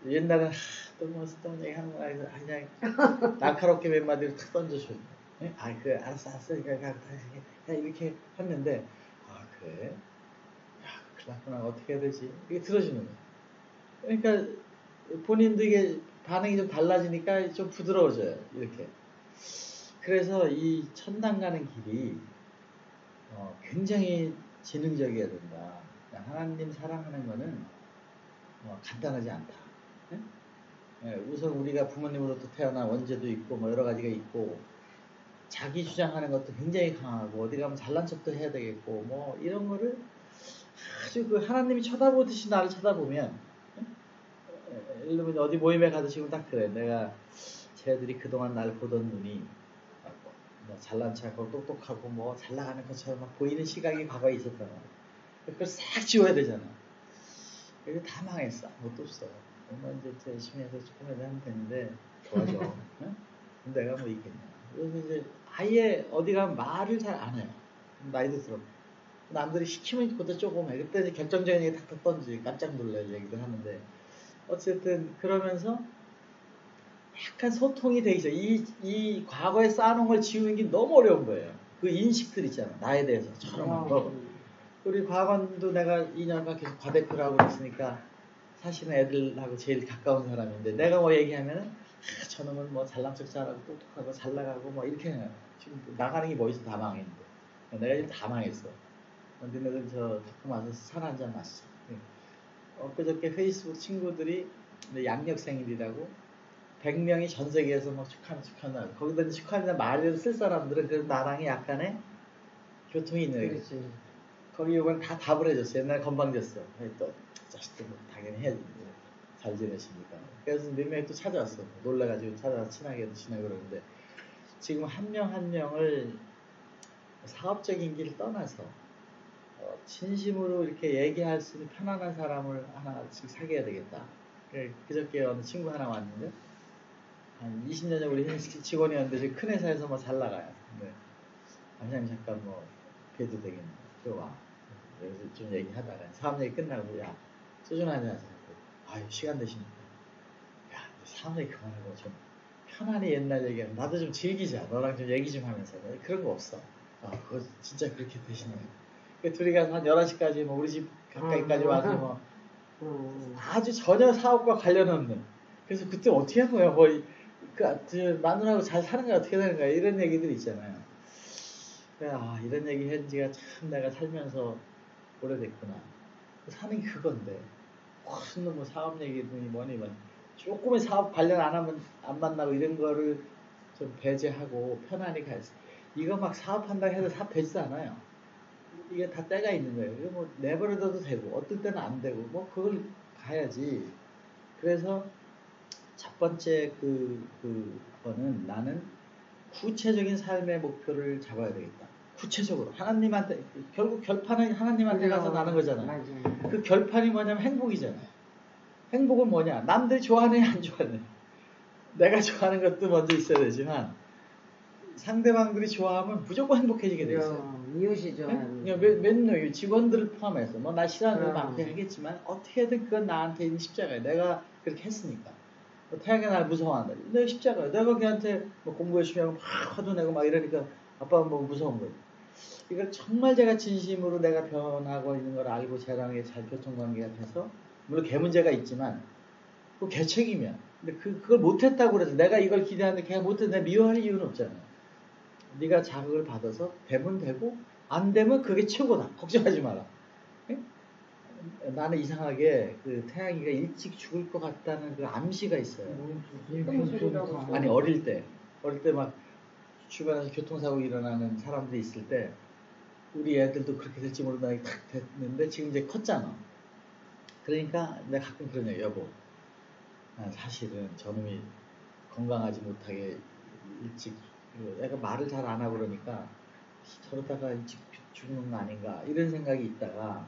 옛날에는 또 얘기 하는 거야 그래서 그냥 날카롭게 몇 마디를 탁 던져줘. 알았어 그러니까 이렇게 했는데 그래? 야 큰일 났구나 어떻게 해야 되지? 이게 들어주는 거야. 그러니까 본인도 이게 반응이 좀 달라지니까 좀 부드러워져요 이렇게. 그래서 이 천당 가는 길이 굉장히 지능적이어야 된다. 하나님 사랑하는 거는 간단하지 않다. 우선 우리가 부모님으로부터 태어난 원죄도 있고 뭐 여러 가지가 있고 자기 주장하는 것도 굉장히 강하고 어디 가면 잘난 척도 해야 되겠고 뭐 이런 거를 아주 하나님이 쳐다보듯이 나를 쳐다보면 예를 들면 어디 모임에 가도 지금 딱 그래. 내가 쟤들이 그동안 날 보던 눈이 뭐 잘난 척하고 똑똑하고 뭐 잘 나가는 것처럼 막 보이는 시각이 과거에 있었단 말이야. 그걸 싹 지워야 되잖아. 이거 다 망했어. 아무것도 없어. 엄마 이제 열심히 해서 조금이라도 하면 되는데 도와줘. 응? 내가 뭐 있겠냐. 그래서 이제 아예 어디 가면 말을 잘 안 해요. 나이도 들었고. 남들이 시키면 그것도 조금 해. 그때 이제 결정적인 얘기 탁탁 던지 깜짝 놀랄 얘기도 하는데 어쨌든 그러면서 약간 소통이 되기 전에 이 과거에 쌓아놓은 걸 지우는 게 너무 어려운 거예요. 그 인식들 있잖아. 나에 대해서 저런 거. 우리 과관도 내가 2년간 계속 과대표를 하고 있으니까 사실은 애들하고 제일 가까운 사람인데 내가 뭐 얘기하면은 저놈은 뭐 잘난 척 잘하고 똑똑하고 잘 나가고 뭐 이렇게 해요. 지금 나가는 게 뭐 있어 다 망했는데 내가 지금 다 망했어. 너네들 저 조금 와서 술 한잔 마시자. 엊그저께 페이스북 친구들이 양력생일이라고 100명이 전 세계에서 막 축하한다. 거기다 축하한다 말을 쓸 사람들은 그래도 나랑이 약간의 교통이 있는 거지. 거기 이번에 다 답을 해줬어. 옛날에 건방졌어. 또 자식들 당연히 해야지. 잘 지내십니까. 그래서 몇 명이 또 찾아왔어. 놀라가지고 찾아와서 친하게도 지내고 그러는데 지금 한 명 한 명을 사업적인 길을 떠나서 진심으로 이렇게 얘기할 수 있는 편안한 사람을 하나씩 사귀어야 되겠다. 그저께 어느 친구 하나 왔는데 한 20년 전 우리 직원이었는데 지금 큰 회사에서 뭐 잘 나가요. 근데 회장님 잠깐 뭐 뵈도 되겠나? 들어와. 여기서 좀 얘기하다가 사업 얘기 끝나고 야 소주나 한잔 하자. 아유 시간 되시니까 야 사업 얘기 그만하고 좀 편안히 옛날 얘기하면 나도 좀 즐기자. 너랑 좀 얘기 좀 하면서 그런 거 없어. 그거 진짜 그렇게 되시네요. 둘이 가서 한 11시까지 뭐 우리 집 가까이까지 와서 뭐 아주 전혀 사업과 관련 없는. 그래서 그때 어떻게 한 거야? 마누라하고 잘 사는 거야? 어떻게 되는 거야? 이런 얘기들 있잖아요. 이런 얘기 한 지가 참 내가 살면서 오래됐구나. 사는 게 그건데 무슨 뭐 사업 얘기더니 뭐니 조금의 사업 관련 안 하면 안 만나고 이런 거를 좀 배제하고 편안히 가야지. 이거 막 사업한다고 해도 사업 되지도 않아요. 이게 다 때가 있는 거예요. 이거 뭐 내버려둬도 되고 어떨 때는 안 되고 뭐 그걸 가야지. 그래서 첫 번째 그거는 나는 구체적인 삶의 목표를 잡아야 되겠다. 구체적으로 하나님한테 결국 결판은 하나님한테 가서 나는 거잖아요. 맞아요. 그 결판이 뭐냐면 행복이잖아요. 행복은 뭐냐? 남들이 좋아하네 안 좋아하네. 내가 좋아하는 것도 먼저 있어야 되지만 상대방들이 좋아하면 무조건 행복해지게 돼 있어요. 이웃이 좋아하는. 맨날 직원들을 포함해서 뭐 나 싫어하는 거 많게 하겠지만 어떻게든 그건 나한테 있는 십자가야. 내가 그렇게 했으니까. 뭐 태양이 날 무서워한다. 내가 십자가야. 내가 걔한테 뭐 공부 열심히 하고 막 화도 내고 막 이러니까 아빠가 뭐 무서운 거예요. 이걸 정말 제가 진심으로 내가 변하고 있는 걸 알고 쟤랑 잘 교통관계가 돼서 물론 걔 문제가 있지만 그 걔 책임이야. 근데 그걸 못했다고 그래서 내가 이걸 기대하는데 걔가 못해서 내가 미워할 이유는 없잖아요. 네가 자극을 받아서 되면 되고 안 되면 그게 최고다. 걱정하지 마라. 예? 나는 이상하게 그 태양이가 일찍 죽을 것 같다는 그 암시가 있어요. 아니 어릴 때 막 주변에서 교통사고 일어나는 사람들이 있을 때 우리 애들도 그렇게 될지 모른다 탁 됐는데 지금 이제 컸잖아. 그러니까 내가 가끔 그런 얘기 여보 사실은 저놈이 건강하지 못하게 일찍 애가 말을 잘 안 하고 그러니까 저러다가 일찍 죽는 거 아닌가 이런 생각이 있다가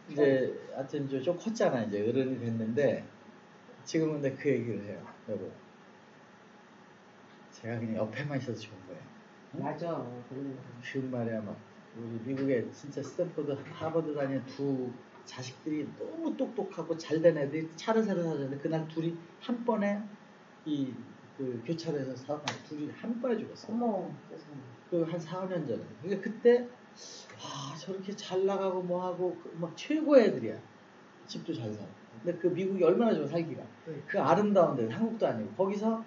이제 하여튼 좀 컸잖아. 이제 어른이 됐는데 지금은 근데 그 얘기를 해요. 여보 제가 그냥 옆에만 있어도 좋은 거예요. 응? 맞아. 그 말이야 막 우리 미국에 진짜 스탠포드 하버드 다니는 두 자식들이 너무 똑똑하고 잘된 애들이 차를 새로 사줬는데 그날 둘이 한 번에 그 교차로에서 사고 둘이 한 번에 죽었어. 어머. 그 한 4, 5년 전에. 그러니까 그때 저렇게 잘 나가고 뭐 하고 막 최고의 애들이야. 집도 잘 살고. 근데 그 미국이 얼마나 좋아 살기가. 그 아름다운 데 한국도 아니고 거기서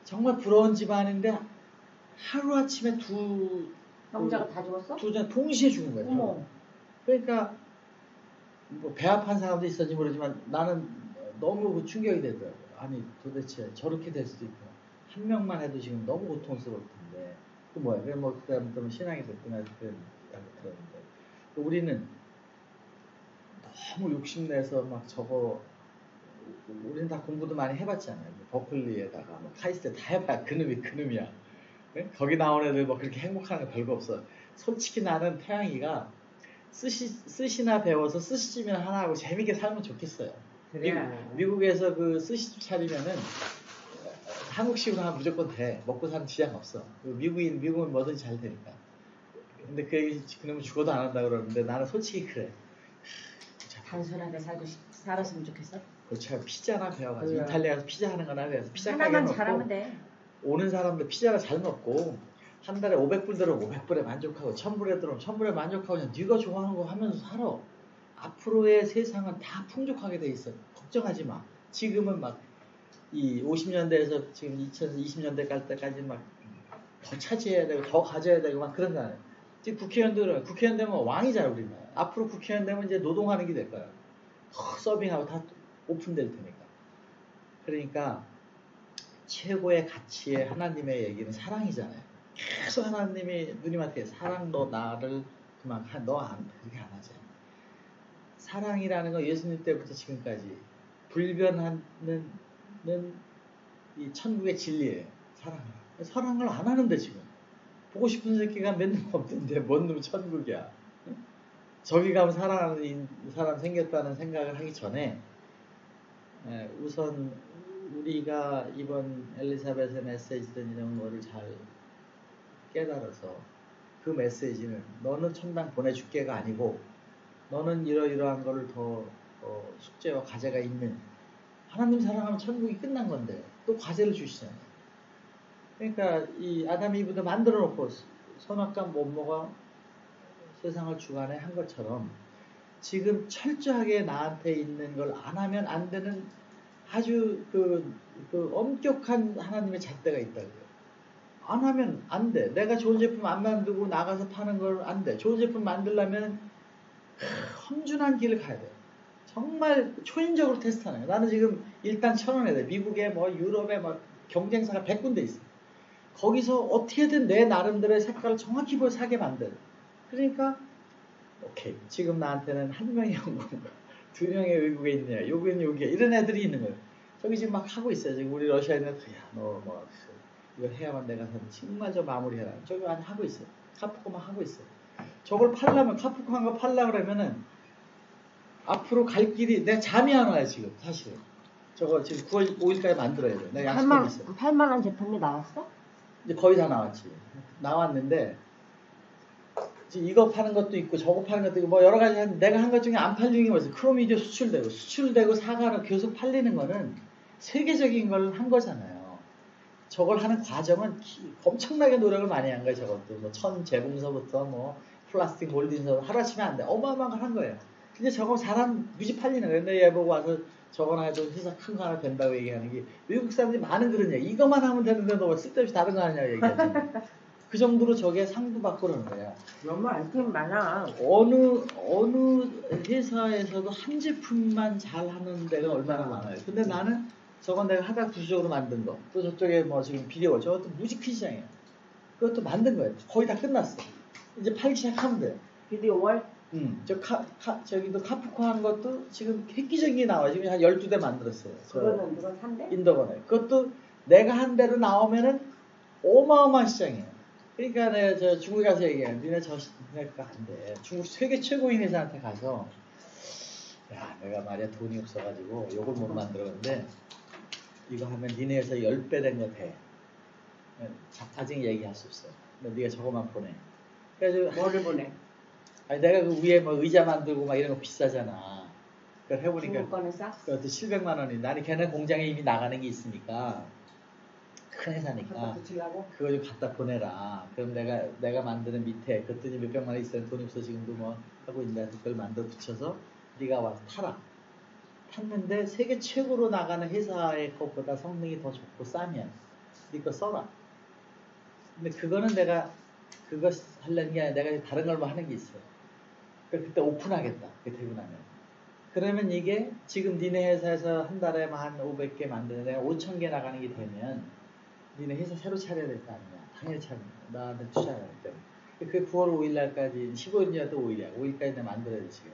정말 부러운 집안인데 하루아침에 형제가 다 죽었어? 두 John 동시에 죽은 거예요. 어머. 그러니까 뭐 배합한 사람도 있었는지 모르지만 나는 너무 그 충격이 되더라고요. 아니 도대체 저렇게 될 수도 있구나. 한 명만 해도 지금 너무 고통스러울 텐데. 그 뭐야? 그래 뭐 그다음 신앙이 됐구나 그런 들었는데 우리는 너무 욕심내서 막 저거 우리는 다 공부도 많이 해봤잖아요. 버클리에다가 뭐 카이스트 다 해봐야 그놈이야. 네? 거기 나온 애들 뭐 그렇게 행복한 거 별거 없어. 솔직히 나는 태양이가 스시나 배워서 스시집이나 하나 하고 재밌게 살면 좋겠어요. 그래. 미국에서 그 스시집 차리면은 한국식으로 하면 무조건 돼. 먹고 사는 지장 없어. 미국은 뭐든지 잘 되니까. 근데 그 얘기 그놈은 죽어도 안 한다 그러는데 나는 솔직히 그래. 단순하게 살았으면 좋겠어? 그렇죠. 피자나 배워가지고 그래. 이탈리아 가서 피자 하는 거나 배워서 피자 가게 하나만 먹고 잘하면 돼. 오는 사람들 피자를 잘 먹고 한 달에 500불 들어오면 500불에 만족하고 1000불에 들어오면 1000불에 만족하고 그냥 네가 좋아하는 거 하면서 살아. 앞으로의 세상은 다 풍족하게 돼 있어. 걱정하지 마. 지금은 막 이 50년대에서 지금 2020년대 갈 때까지 막 더 차지해야 되고 더 가져야 되고 막 그런다는. 지금 국회의원 되면 왕이잖아 우리나라. 앞으로 국회의원 되면 이제 노동하는 게 될 거야. 더 서빙하고 다 오픈될 테니까. 그러니까 최고의 가치의 하나님의 얘기는 사랑이잖아요. 계속 하나님이 누님한테 사랑 너 나를 그만 너 그렇게 안 하잖아. 사랑이라는 건 예수님 때부터 지금까지 불변하는 이 천국의 진리예요. 사랑을 안 하는데 지금 보고 싶은 새끼가 몇 놈 없는데 뭔 놈 천국이야. 저기 가면 사랑하는 사람 생겼다는 생각을 하기 전에 우선 우리가 이번 엘리사벳의 메시지든 이런 거를 잘 깨달아서 그 메시지는 너는 천당 보내줄게가 아니고 너는 이러이러한 거를 더 숙제와 과제가 있는 하나님 사랑하면 천국이 끝난 건데 또 과제를 주시잖아요. 그러니까 이 아담 이브도 만들어 놓고 선악과 못 먹어 세상을 주관해 한 것처럼 지금 철저하게 나한테 있는 걸 안 하면 안 되는 아주 그 엄격한 하나님의 잣대가 있다고요. 안 하면 안 돼. 내가 좋은 제품 안 만들고 나가서 파는 걸 안 돼. 좋은 제품 만들려면 험준한 길을 가야 돼. 정말 초인적으로 테스트하는 거야. 나는 지금 일단 1,000원 해야 돼. 미국에 뭐 유럽에 뭐 경쟁사가 100군데 있어. 거기서 어떻게든 내 나름대로의 색깔을 정확히 사게 만들. 그러니까 오케이. 지금 나한테는 한 명이 온 건가? 두 명의 외국에 있냐, 여기는 여기야. 이런 애들이 있는 거예요. 저기 지금 막 하고 있어요. 지금 우리 러시아인들, 야, 너 뭐, 이거 해야만 내가 사는 정말 저 마무리해라. 저기 아니 하고 있어요. 카프코 막 하고 있어요. 저걸 팔려면, 카프코 한 거 팔려고 그러면은, 앞으로 갈 길이, 내가 잠이 안 와요, 지금, 사실은. 저거 지금 9월 5일까지 만들어야 돼. 내가 약속이 있어. 8만 원 제품이 나왔어? 이제 거의 다 나왔지. 나왔는데, 지금 이거 파는 것도 있고, 저거 파는 것도 있고, 뭐 여러 가지 내가 한 것 중에 안 팔리는 게 뭐있어요. 크롬이디오 수출되고 사과는 계속 팔리는 거는 세계적인 걸 한 거잖아요. 저걸 하는 과정은 엄청나게 노력을 많이 한 거예요. 저것도 뭐 재봉서부터 뭐 플라스틱 몰딩서 하루아침에 안 돼. 어마어마한 걸 한 거예요. 근데 저거 잘하면 무지 팔리는 거예요. 근데 얘 보고 와서 저거나 해도 회사 큰 거 하나 된다고 얘기하는 게 외국 사람들이 많은 그런 얘기. 이것만 하면 되는데 너 쓸데없이 다른 거 하냐고 얘기하잖아요. 그 정도로 저게 상도 받고 그러는 거예요. 너무 아이템 많아. 어느 회사에서도 한 제품만 잘하는 데가 얼마나 많아요. 근데 나는 저건 내가 하다 구조적으로 만든 거. 또 저쪽에 뭐 지금 비디오, 저것도 무지 큰 시장이에요. 그것도 만든 거예요. 거의 다 끝났어. 이제 팔기 시작하면 돼요. 비디오 월? 저기도 카프코 한 것도 지금 획기적인 게 나와요. 지금 한 12대 만들었어요. 그거는 누가 산대? 인더건에. 그것도 내가 한 대로 나오면은 어마어마한 시장이에요. 그러니까 내가 저 중국에 가서 얘기해요. 니네 그거 안 돼. 중국 세계 최고인 회사한테 가서, 야, 내가 말이야 돈이 없어가지고 요걸 못 만들었는데, 이거 하면 니네 회사 10배 된 거 돼. 아직 얘기할 수 없어. 네가 저거만 보내. 그래가지고 뭐를 보내? 아니 내가 그 위에 뭐 의자 만들고 막 이런 거 비싸잖아. 그걸 해보니까 중국 거는 싸? 그것도 700만 원이. 나는 걔네 공장에 이미 나가는 게 있으니까 큰 회사니까 갖다 붙이려고? 그거 좀 갖다 보내라. 그럼 내가 만드는 밑에 그랬더니 몇백만 원 있어요. 돈이 없어 지금도 뭐 하고 있는데 그걸 만들어 붙여서 네가 와서 타라. 탔는데 세계 최고로 나가는 회사의 것보다 성능이 더 좋고 싸면 네 거 써라. 근데 그거는 내가 그거 하려는 게 아니라 내가 다른 걸 뭐 하는 게 있어. 그때 오픈하겠다. 그게 되고 나면. 그러면 이게 지금 니네 회사에서 한 달에 한 500개 만드는데 5,000개 나가는 게 되면 니네 회사 새로 차려야 될 거 아니야. 당연히 차려. 나한테 투자해야 돼. 그게 9월 5일 날까지 15일이라도 5일이야. 5일까지 내가 만들어야 돼 지금.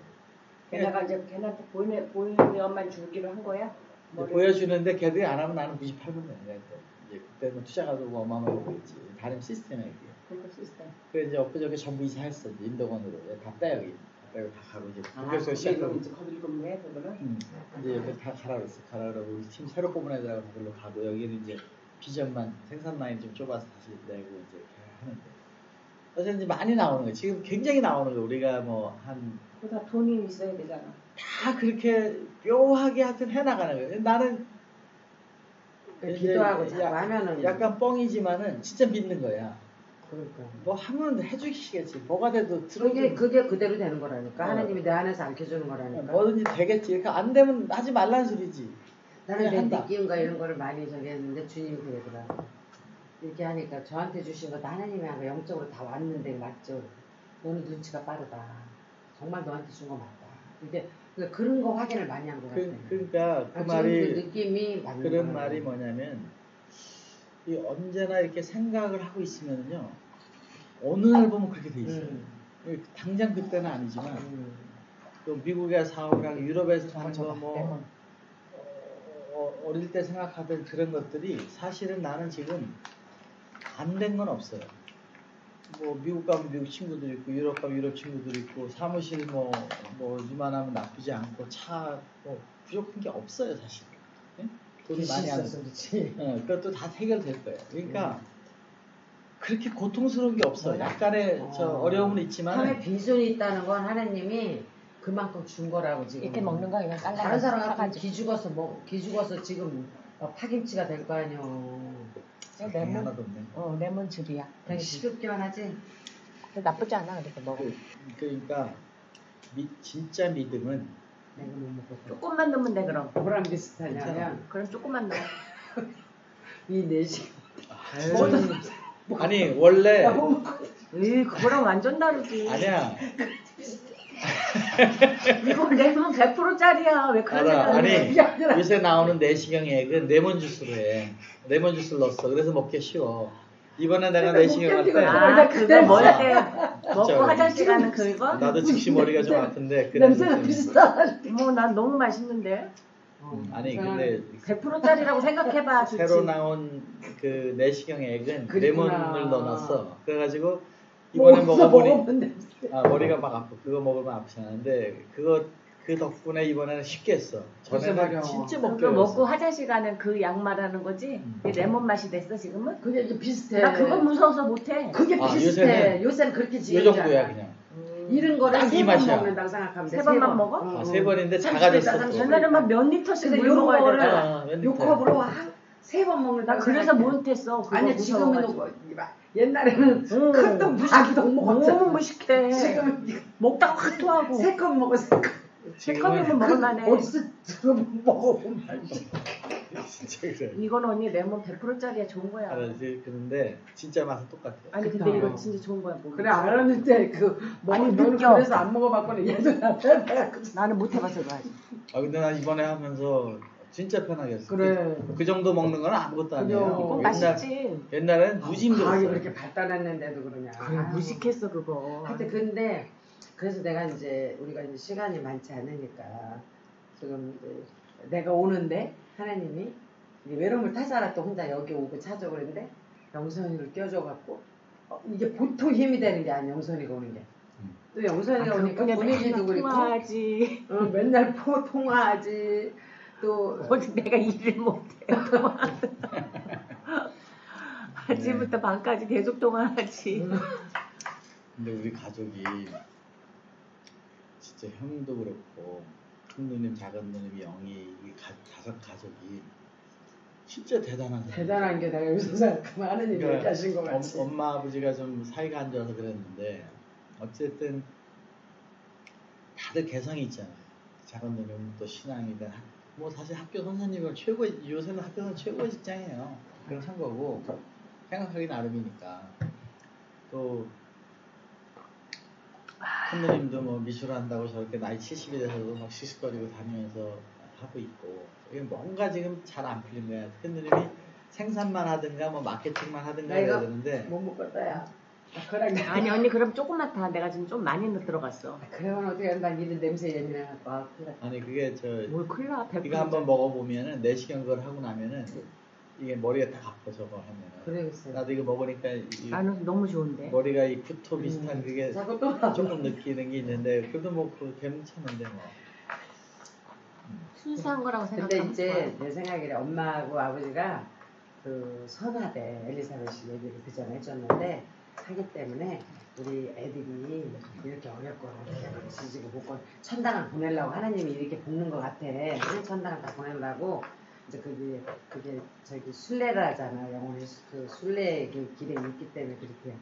걔네가 이제 걔네한테 보이면만 주기로 한 거야? 보여주는데 걔들이 안 하면 나는 무지 팔면 되는 거야. 이제 그때는 투자가 좀 어마어마해 보이지. 다른 시스템이야 이게. 그거 시스템. 그래서 이제 엊그저께 전부 이사했어. 인도건으로. 다 빼 여기. 다 빼고 다 가고 이제 아, 공격서 시작하고. 이제 거기 근무해 그거는? 이제 여기 다 가라 그랬어. 가라 그러고 우리 팀 새로 뽑은 애들하고 그걸로 가고 여기는 이제 비전만 생산 라인 좀 좁아서 다시 내고 이제 이렇게 하는데. 어쨌든 이제 많이 나오는 거예요. 지금 굉장히 나오는 거예요. 우리가 뭐 한 그거 다 돈이 있어야 되잖아. 다 그렇게 묘하게 하여튼 해나가는 거예요. 나는 기도하고 자꾸 하면은 약간 뻥이지만은 진짜 믿는 거야. 그러니까. 뭐 하면 해주시겠지. 뭐가 돼도 그게 그대로 되는 거라니까. 어. 하나님이 내 안에서 알려주는 거라니까. 뭐든지 되겠지. 그러니까 안 되면 하지 말라는 소리지. 나는 내 한다. 느낌과 이런 거를 많이 저기 했는데 주님이 그러더라. 이렇게 하니까 저한테 주신 것도 하나님이 하고 영적으로 다 왔는데 맞죠? 너는 눈치가 빠르다. 정말 너한테 준 거 맞다. 이게 그런 거 확인을 많이 한 것 같아요. 그러니까 그 지금 말이 그 느낌이 맞는 그런 거예요. 말이 뭐냐면 이 언제나 이렇게 생각을 하고 있으면요 어느 날 보면 그렇게 돼 있어요. 당장 그때는 아니지만 또 미국에 사업을 하고 유럽에서 하는 거 어릴 때 생각하던 그런 것들이 사실은 나는 지금 안 된 건 없어요. 뭐 미국 가면 미국 친구들 있고 유럽 가면 유럽 친구들 있고 사무실 뭐 이만하면 나쁘지 않고 차 뭐 부족한 게 없어요 사실. 네? 돈이 많이 안 있어서 그렇지. 그것도 다 해결될 거예요. 그러니까 그렇게 고통스러운 게 없어. 약간의 저 어려움은 있지만 삶에 비전이 있다는 건 하나님이 그만큼 준 거라고 지금. 이렇게 먹는 거 이거 잘라. 다른 사람 같으면 기죽어서 지금 파김치가 될 거 아니요. 레몬 하나도 없네. 레몬즙이야. 되게 시급기만 하지. 근데 나쁘지 않아 그래서 먹어. 그러니까 진짜 믿음은 내가 못 먹고. 조금만 넣으면 돼 그럼. 뭐랑 비슷하냐면 그럼 조금만 넣어. 이 내식. 아니 원래 그거랑 완전 다르지. 아니야. 이거 레몬 100%짜리야. 왜 그런 알아. 생각을 아니 해? 요새 나오는 내시경에 그 레몬 주스로 해. 레몬 주스를 넣었어. 그래서 먹기 쉬워. 이번에 내가 그래서 내시경 못 갈 때 견디고 아 그거 먹을 진짜. 때 먹고 진짜. 화장실 가는 그거? 나도 즉시 머리가 좀 아픈데 그 냄새가 때문에. 비슷하다. 난 너무 맛있는데. 아니 근데 100%짜리라고 생각해봐. 좋지. 새로 나온 그 내시경액은 그랬구나. 레몬을 넣어놨어. 그래가지고 이번에 먹어서 먹어보니 먹으면 냄새. 머리가 막 아파. 그거 먹으면 아프지 않은데 그 덕분에 이번에는 쉽게 했어. 글쎄 말이야. 전에는 진짜 그거 먹기 먹고 어려웠어. 화장실 가는 그 약 말하는 거지? 그 레몬 맛이 됐어 지금은? 그게 이제 비슷해. 나 그거 무서워서 못해. 그게 아, 비슷해. 요새는 그렇게 이 지금 정도야 그냥. 이런 거를 딱이 세 번 맛이야. 먹는다고 생각하면 돼. 세 번만 번. 먹어? 응, 응. 3번인데 30 작아졌어. 다, 또. 30 옛날에는 막 몇 리터씩 근데 물 요런 먹어야 거를 되잖아. 몇 요 리터. 컵으로 세 번 나 먹는다고 그래서 생각해. 못했어. 그거 아니 지금은 무서워가지고. 옛날에는 큰똥 박이동 너무 먹었잖아. 무식해. 지금은 먹다가 확 토하고. 세 컵 먹어 세 컵. 세 컵이면 먹을만해. 어디서 지금 먹어본 맛이. 진짜 그래. 이건 언니 레몬 100%짜리야 좋은 거야. 알았지. 그런데 진짜 맛은 똑같아. 아니 근데 그러니까. 이거 진짜 좋은 거야. 뭐. 그래 알았는데 아니, 너는 느껴. 그래서 안 먹어봤거든. 얘도 나 나는 못 해봐서 그래. 근데 난 이번에 하면서 진짜 편하게 했어. 그래. 그 정도 먹는 건 아무것도 아니에요. 그래요. 이건 맛있지. 옛날엔 무지 과학이 힘들었어. 그렇게 발달했는데도 그러냐. 그래 무식했어 그거. 하여튼 근데 그래서 내가 이제 우리가 이제 시간이 많지 않으니까 지금 이제 내가 오는데 하나님이 이제 외로움을 타자라 또 혼자 여기 오고 찾아오고 그랬는데 영선이를 껴줘갖고 이게 보통 힘이 되는 게 아니야 영선이가 오는 게. 또 영선이가 오니까 분위기도 그렇고 통화하지. 맨날 통화하지 또 어디 내가 일을 못해. 아침부터 밤까지 계속 통화하지. 근데 우리 가족이 진짜 형도 그렇고 큰 누님, 작은 누님, 영희 이 다섯 가족이 진짜 대단한 사람이에요. 대단한 게 내가 요새 생각하면 하느님 그러니까 얘기하신 것 같이. 엄마 아버지가 좀 사이가 안 좋아서 그랬는데 어쨌든 다들 개성이 있잖아요. 작은 누님은 또 신앙이다. 뭐 사실 학교 선생님은 요새는 학교 선생님 최고의 직장이에요. 그런 산 거고 생각하기 나름이니까. 또 큰 누님도 뭐 미술 한다고 저렇게 나이 70이 돼서도 막 시시거리고 다니면서 하고 있고 이게 뭔가 지금 잘 안 풀린 거야. 큰 누님이 생산만 하든가 뭐 마케팅만 하든가 해야 되는데 못 먹겠다야. 그래. 아니 언니 그럼 조금만 타. 내가 지금 좀 많이 들어갔어. 그러면 어떻게 한다. 이런 냄새 예민해갖고. 아니 그게 뭘 큰일 나. 100%. 이거 한번 먹어보면은 내시경 그걸 하고 나면은 이게 머리가 다 아파 저거 하면은. 그래요. 나도 이거 먹으니까 나는 너무 좋은데. 머리가 이 구토 비슷한 그게 자꾸 또 나죠. 조금 느끼는 게 있는데 그래도 뭐 그 괜찮은데 뭐. 순수한 거라고 근데 생각하면 이제 내 생각에 엄마하고 아버지가 그 선하대 엘리사벳이 얘기를 그 전에 해줬는데 하기 때문에 우리 애들이 이렇게 어렵고 이렇게 지지고 볶고 천당을 보내려고 하나님이 이렇게 볶는 것 같아. 천당을 다 보내려고 이제 그게 저기 순례를 하잖아. 영혼의 그 순례의 그 길에 있기 때문에 그렇게.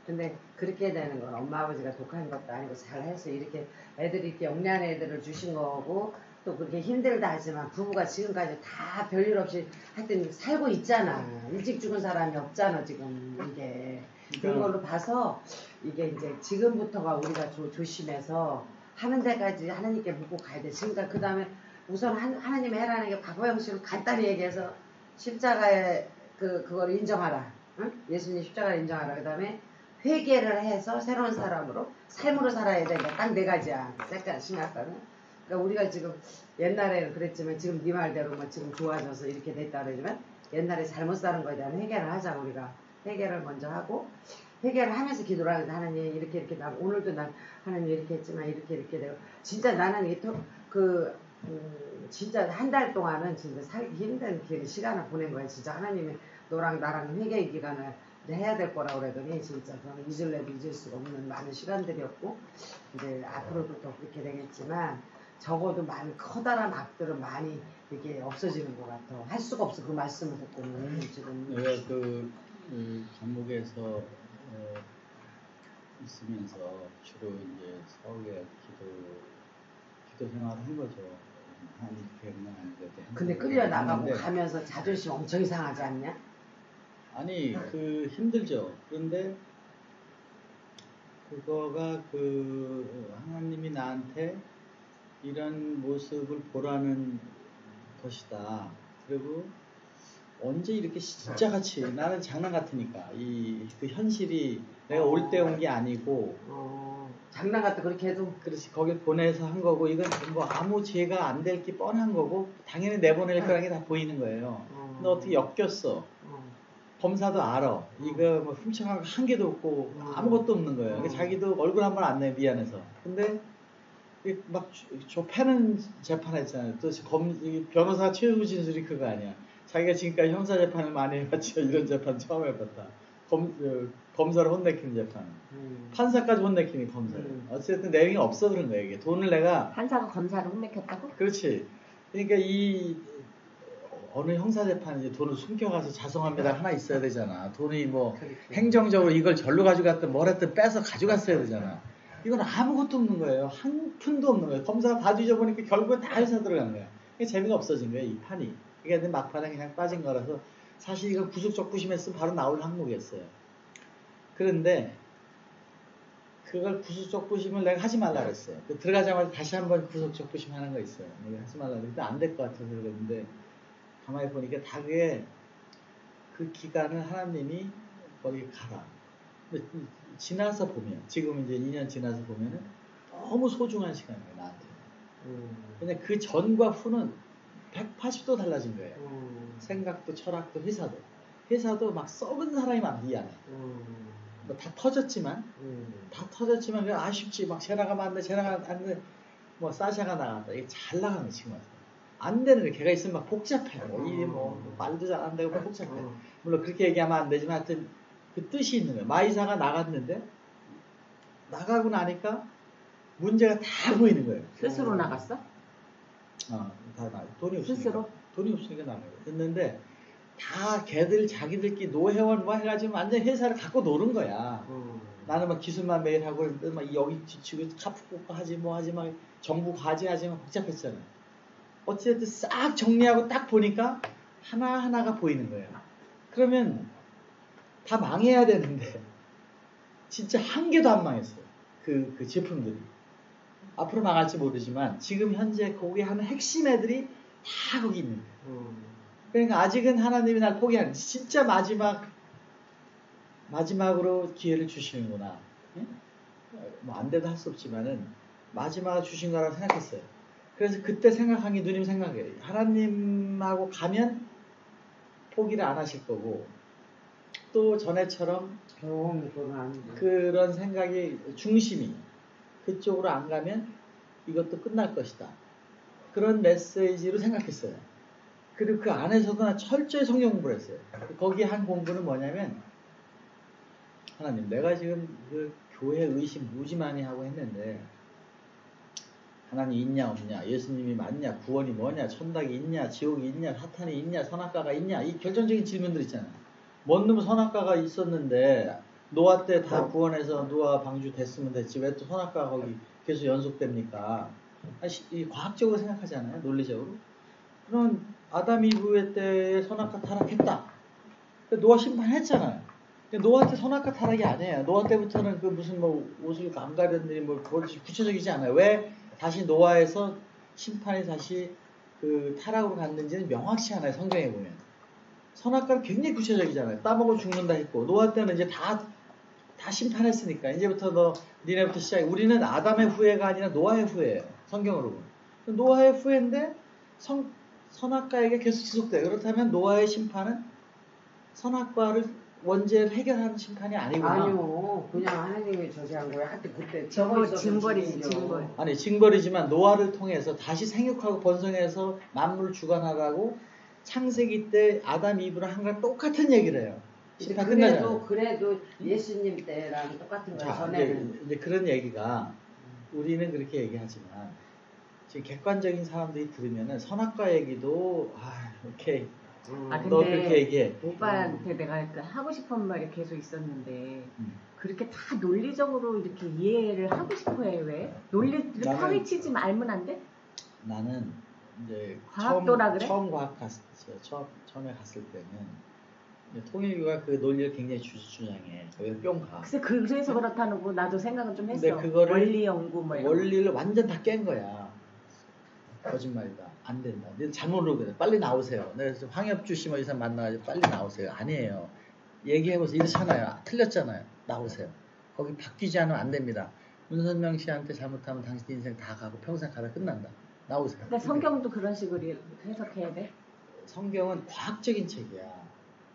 근데 그렇게 되는 건 엄마 아버지가 독한 것도 아니고 잘해서 이렇게 애들이 이렇게 영리한 애들을 주신 거고 또 그렇게 힘들다 하지만 부부가 지금까지 다 별일 없이 하여튼 살고 있잖아. 일찍 죽은 사람이 없잖아 지금 이게. 그런 걸로 봐서 이게 이제 지금부터가 우리가 조심해서 하는 데까지 하나님께 묻고 가야 돼. 지금까지 그 다음에 우선 하나님이 해라는 게 과거 형식으로 간단히 얘기해서 십자가에 그걸 인정하라. 응? 예수님 십자가를 인정하라. 그 다음에 회개를 해서 새로운 사람으로 삶으로 살아야 된다. 딱 네 가지야. 색깔 심각하면. 그러니까 우리가 지금 옛날에는 그랬지만 지금 네 말대로 뭐 지금 좋아져서 이렇게 됐다 그러지만 옛날에 잘못 사는 거에 대한 회개를 하자 우리가. 회개를 먼저 하고 회개를 하면서 기도를 하는데 하나님 이렇게 나 오늘도 난 하나님 이렇게 했지만 이렇게 되고 진짜 나는 진짜 한 달 동안은 진짜 살기 힘든 시간을 보낸 거야. 진짜 하나님이 너랑 나랑 회개 기간을 해야 될 거라고 그러더니 진짜 저는 잊을래도 잊을 수가 없는 많은 시간들이었고 이제 앞으로도 또 그렇게 되겠지만 적어도 많은 커다란 악들은 많이 이게 없어지는 것 같아. 할 수가 없어 그 말씀을 듣고는 지금. 내가 그 감옥에서 있으면서 주로 이제 서울에 기도 생활을 한 거죠. 한 100년 안돼도. 근데 끌려 나가고 가면서 자존심 엄청 이상하지 않냐? 아니 힘들죠. 그런데 그거가 하나님이 나한테 이런 모습을 보라는 것이다. 그리고 언제 이렇게 진짜 같이 나는 장난 같으니까 그 현실이 내가 올 때 온 게 아니고 장난 같다 그렇게 해도. 그렇지 거길 보내서 한 거고 이건 뭐 아무 죄가 안 될 게 뻔한 거고 당연히 내보낼 거라는 게 다 보이는 거예요. 근데 어떻게 엮였어? 검사도 알아. 이거 뭐 훔쳐간 거 한 개도 없고 아무것도 없는 거예요. 그러니까 자기도 얼굴 한 번 안 내 미안해서. 근데 막 좁혀는 재판했잖아요. 또 변호사 최후 진술이 그거 아니야. 자기가 지금까지 형사 재판을 많이 해봤죠. 이런 재판 처음 해봤다. 검사를 혼내키는 재판. 판사까지 혼내키는 검사를. 어쨌든 내용이 없어 그런 거예요. 이게 돈을 내가 판사가 검사를 혼내켰다고? 그렇지. 그러니까 어느 형사 재판이 돈을 숨겨가서 자성합니다 하나 있어야 되잖아. 돈이 뭐 행정적으로 이걸 절로 가져갔든 뭘 했든 빼서 가져갔어야 되잖아. 이건 아무것도 없는 거예요. 한 푼도 없는 거예요. 검사가 다 뒤져보니까 결국은 다 회사 들어간 거야. 재미가 없어진 거예요. 이 판이. 그러니까 막판에 그냥 빠진 거라서 사실 이건 구속적부심했으면 바로 나올 항목이었어요. 그런데 그걸 구속적부심을 내가 하지 말라 그랬어요. 들어가자마자 다시 한번 구속적부심 하는 거 있어요. 내가 하지 말라 그랬는데 안 될 것 같아서 그랬는데 가만히 보니까 다 그 기간을 하나님이 거기 가라. 근데 지나서 보면 지금 이제 2년 지나서 보면은 너무 소중한 시간이에요 나한테. 근데 그 전과 후는 180도 달라진 거예요. 생각도 철학도 회사도 막 썩은 사람이 막 미안해. 뭐 다 터졌지만 그냥 아쉽지. 막 쟤나가 안 돼. 뭐 사샤가 나갔다. 이게 잘 나가는 거 지금 와서. 안 되는 거 걔가 있으면 막 복잡해. 이게 뭐 말도 잘 안 되고 복잡해. 물론 그렇게 얘기하면 안 되지만 하여튼 그 뜻이 있는 거예요. 마이사가 나갔는데 나가고 나니까 문제가 다 보이는 거예요. 스스로 나갔어? 다 돈이 없으니까. 스스로? 돈이 없으니까 나가요. 됐는데 다 걔들 자기들끼리 노회원 뭐 해가지고 완전 회사를 갖고 노는 거야. 나는 막 기술만 매일 하고 있는데 막 여기 지치고 카프고 하지 뭐 하지 막 정부 과제하지 막 복잡했잖아. 어쨌든 싹 정리하고 딱 보니까 하나하나가 보이는 거예요. 그러면 다 망해야 되는데 진짜 한 개도 안 망했어요. 그 제품들이. 앞으로 망할지 모르지만 지금 현재 거기 하는 핵심 애들이 다 거기 있는 거예요. 그러니까 아직은 하나님이 날 포기하는 진짜 마지막으로 기회를 주시는구나. 뭐 안 돼도 할 수 없지만은 마지막으로 주신 거라고 생각했어요. 그래서 그때 생각한 게 누님 생각이에요. 하나님하고 가면 포기를 안 하실 거고 또 전에처럼 그런 생각이 중심이 그쪽으로 안 가면 이것도 끝날 것이다. 그런 메시지로 생각했어요. 그리고 그 안에서도 나 철저히 성경 공부를 했어요. 거기 한 공부는 뭐냐면 하나님 내가 지금 그 교회 의심 무지 많이 하고 했는데 하나님 있냐 없냐 예수님이 맞냐 구원이 뭐냐 천당이 있냐 지옥이 있냐 사탄이 있냐 선악과가 있냐 이 결정적인 질문들 있잖아요. 뭔 놈 선악과가 있었는데 노아 때 다 구원해서 노아 방주 됐으면 됐지 왜 또 선악과가 거기 계속 연속됩니까? 이 과학적으로 생각하잖아요. 논리적으로. 그럼 아담 이브의 때에 선악과 타락했다. 노아 심판했잖아요. 노아 때 선악과 타락이 아니에요. 노아 때부터는 그 무슨 뭐 옷을 안 가렸느니 뭐 그것이 구체적이지 않아요. 왜 다시 노아에서 심판이 다시 그 타락으로 갔는지는 명확치 않아요. 성경에 보면. 선악과는 굉장히 구체적이잖아요. 따먹어 죽는다 했고 노아 때는 이제 다 심판했으니까 이제부터 니네부터 시작해. 우리는 아담의 후예가 아니라 노아의 후예예요. 성경으로 보면. 노아의 후예인데 선악과에게 계속 지속돼요. 그렇다면 노아의 심판은 선악과를 원죄를 해결하는 심판이 아니구나. 아니요. 그냥 하나님이 저지한 거야. 하여튼 그때 징벌이지 징벌. 아니 징벌이지만 노아를 통해서 다시 생육하고 번성해서 만물을 주관하라고 창세기 때 아담 이브랑 한 거랑 똑같은 얘기를 해요. 심판 끝나잖아요. 그래도 예수님 때랑 똑같은 거예요. 전에는. 이제 그런 얘기가 우리는 그렇게 얘기하지만 지금 객관적인 사람들이 들으면은 선악과 얘기도 오케이. 너 그렇게 얘기해. 오빠한테 내가 하고 싶은 말이 계속 있었는데 그렇게 다 논리적으로 이렇게 이해를 하고 싶어해 왜? 논리를 파헤치지 말면 안 돼? 나는 이제 과학도라 그래? 처음 과학 처음에 갔을 때는 통일교가 그 논리를 굉장히 주장해. 거기서 뿅 가. 그래서 그렇다는 거 나도 생각은 좀 했어. 근데 그거를 원리 연구 뭐 이런 원리를 완전 다 깬 거야. 거짓말이다. 안 된다. 근데 잘못 오거든. 빨리 나오세요. 그래서 황엽주 씨 뭐 이상 만나가지고 빨리 나오세요. 아니에요. 얘기해보세요. 이렇잖아요. 틀렸잖아요. 나오세요. 거기 바뀌지 않으면 안 됩니다. 문선명 씨한테 잘못하면 당신 인생 다 가고 평생 가다 끝난다. 나오세요. 근데 성경도 그런 식으로 해석해야 돼? 성경은 과학적인 책이야.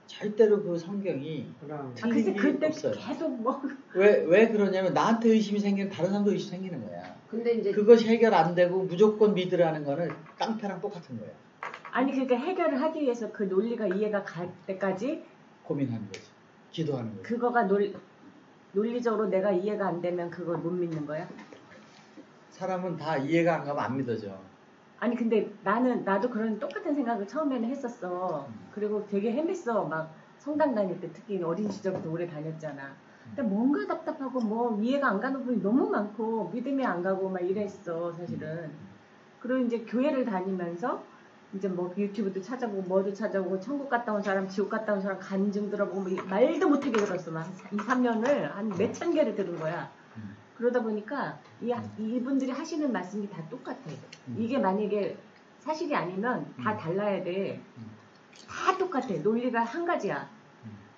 절대로 그 성경이 그럼. 글쎄 틀린 게 그때 없어요. 계속 뭐 왜 그러냐면 나한테 의심이 생기면 다른 사람도 의심이 생기는 거야. 근데 이제 그것이 해결 안 되고 무조건 믿으라는 거는 깡패랑 똑같은 거야. 아니 그러니까 해결을 하기 위해서 그 논리가 이해가 갈 때까지 고민하는 거지. 기도하는 거지. 그거가 논리적으로 내가 이해가 안 되면 그걸 못 믿는 거야? 사람은 다 이해가 안 가면 안 믿어져. 아니 근데 나도 그런 똑같은 생각을 처음에는 했었어. 그리고 되게 헤맸어. 막 성당 다닐 때 특히 어린 시절부터 오래 다녔잖아. 근데 뭔가 답답하고 뭐 이해가 안 가는 부분이 너무 많고 믿음이 안 가고 막 이랬어 사실은. 그리고 이제 교회를 다니면서 이제 뭐 유튜브도 찾아보고 뭐도 찾아보고 천국 갔다 온 사람 지옥 갔다 온 사람 간증 들어보고 뭐 말도 못하게 들었어. 막 2, 3년을 한 몇천 개를 들은 거야. 그러다 보니까 이분들이 하시는 말씀이 다 똑같아. 이게 만약에 사실이 아니면 다 달라야 돼. 다 똑같아. 논리가 한 가지야.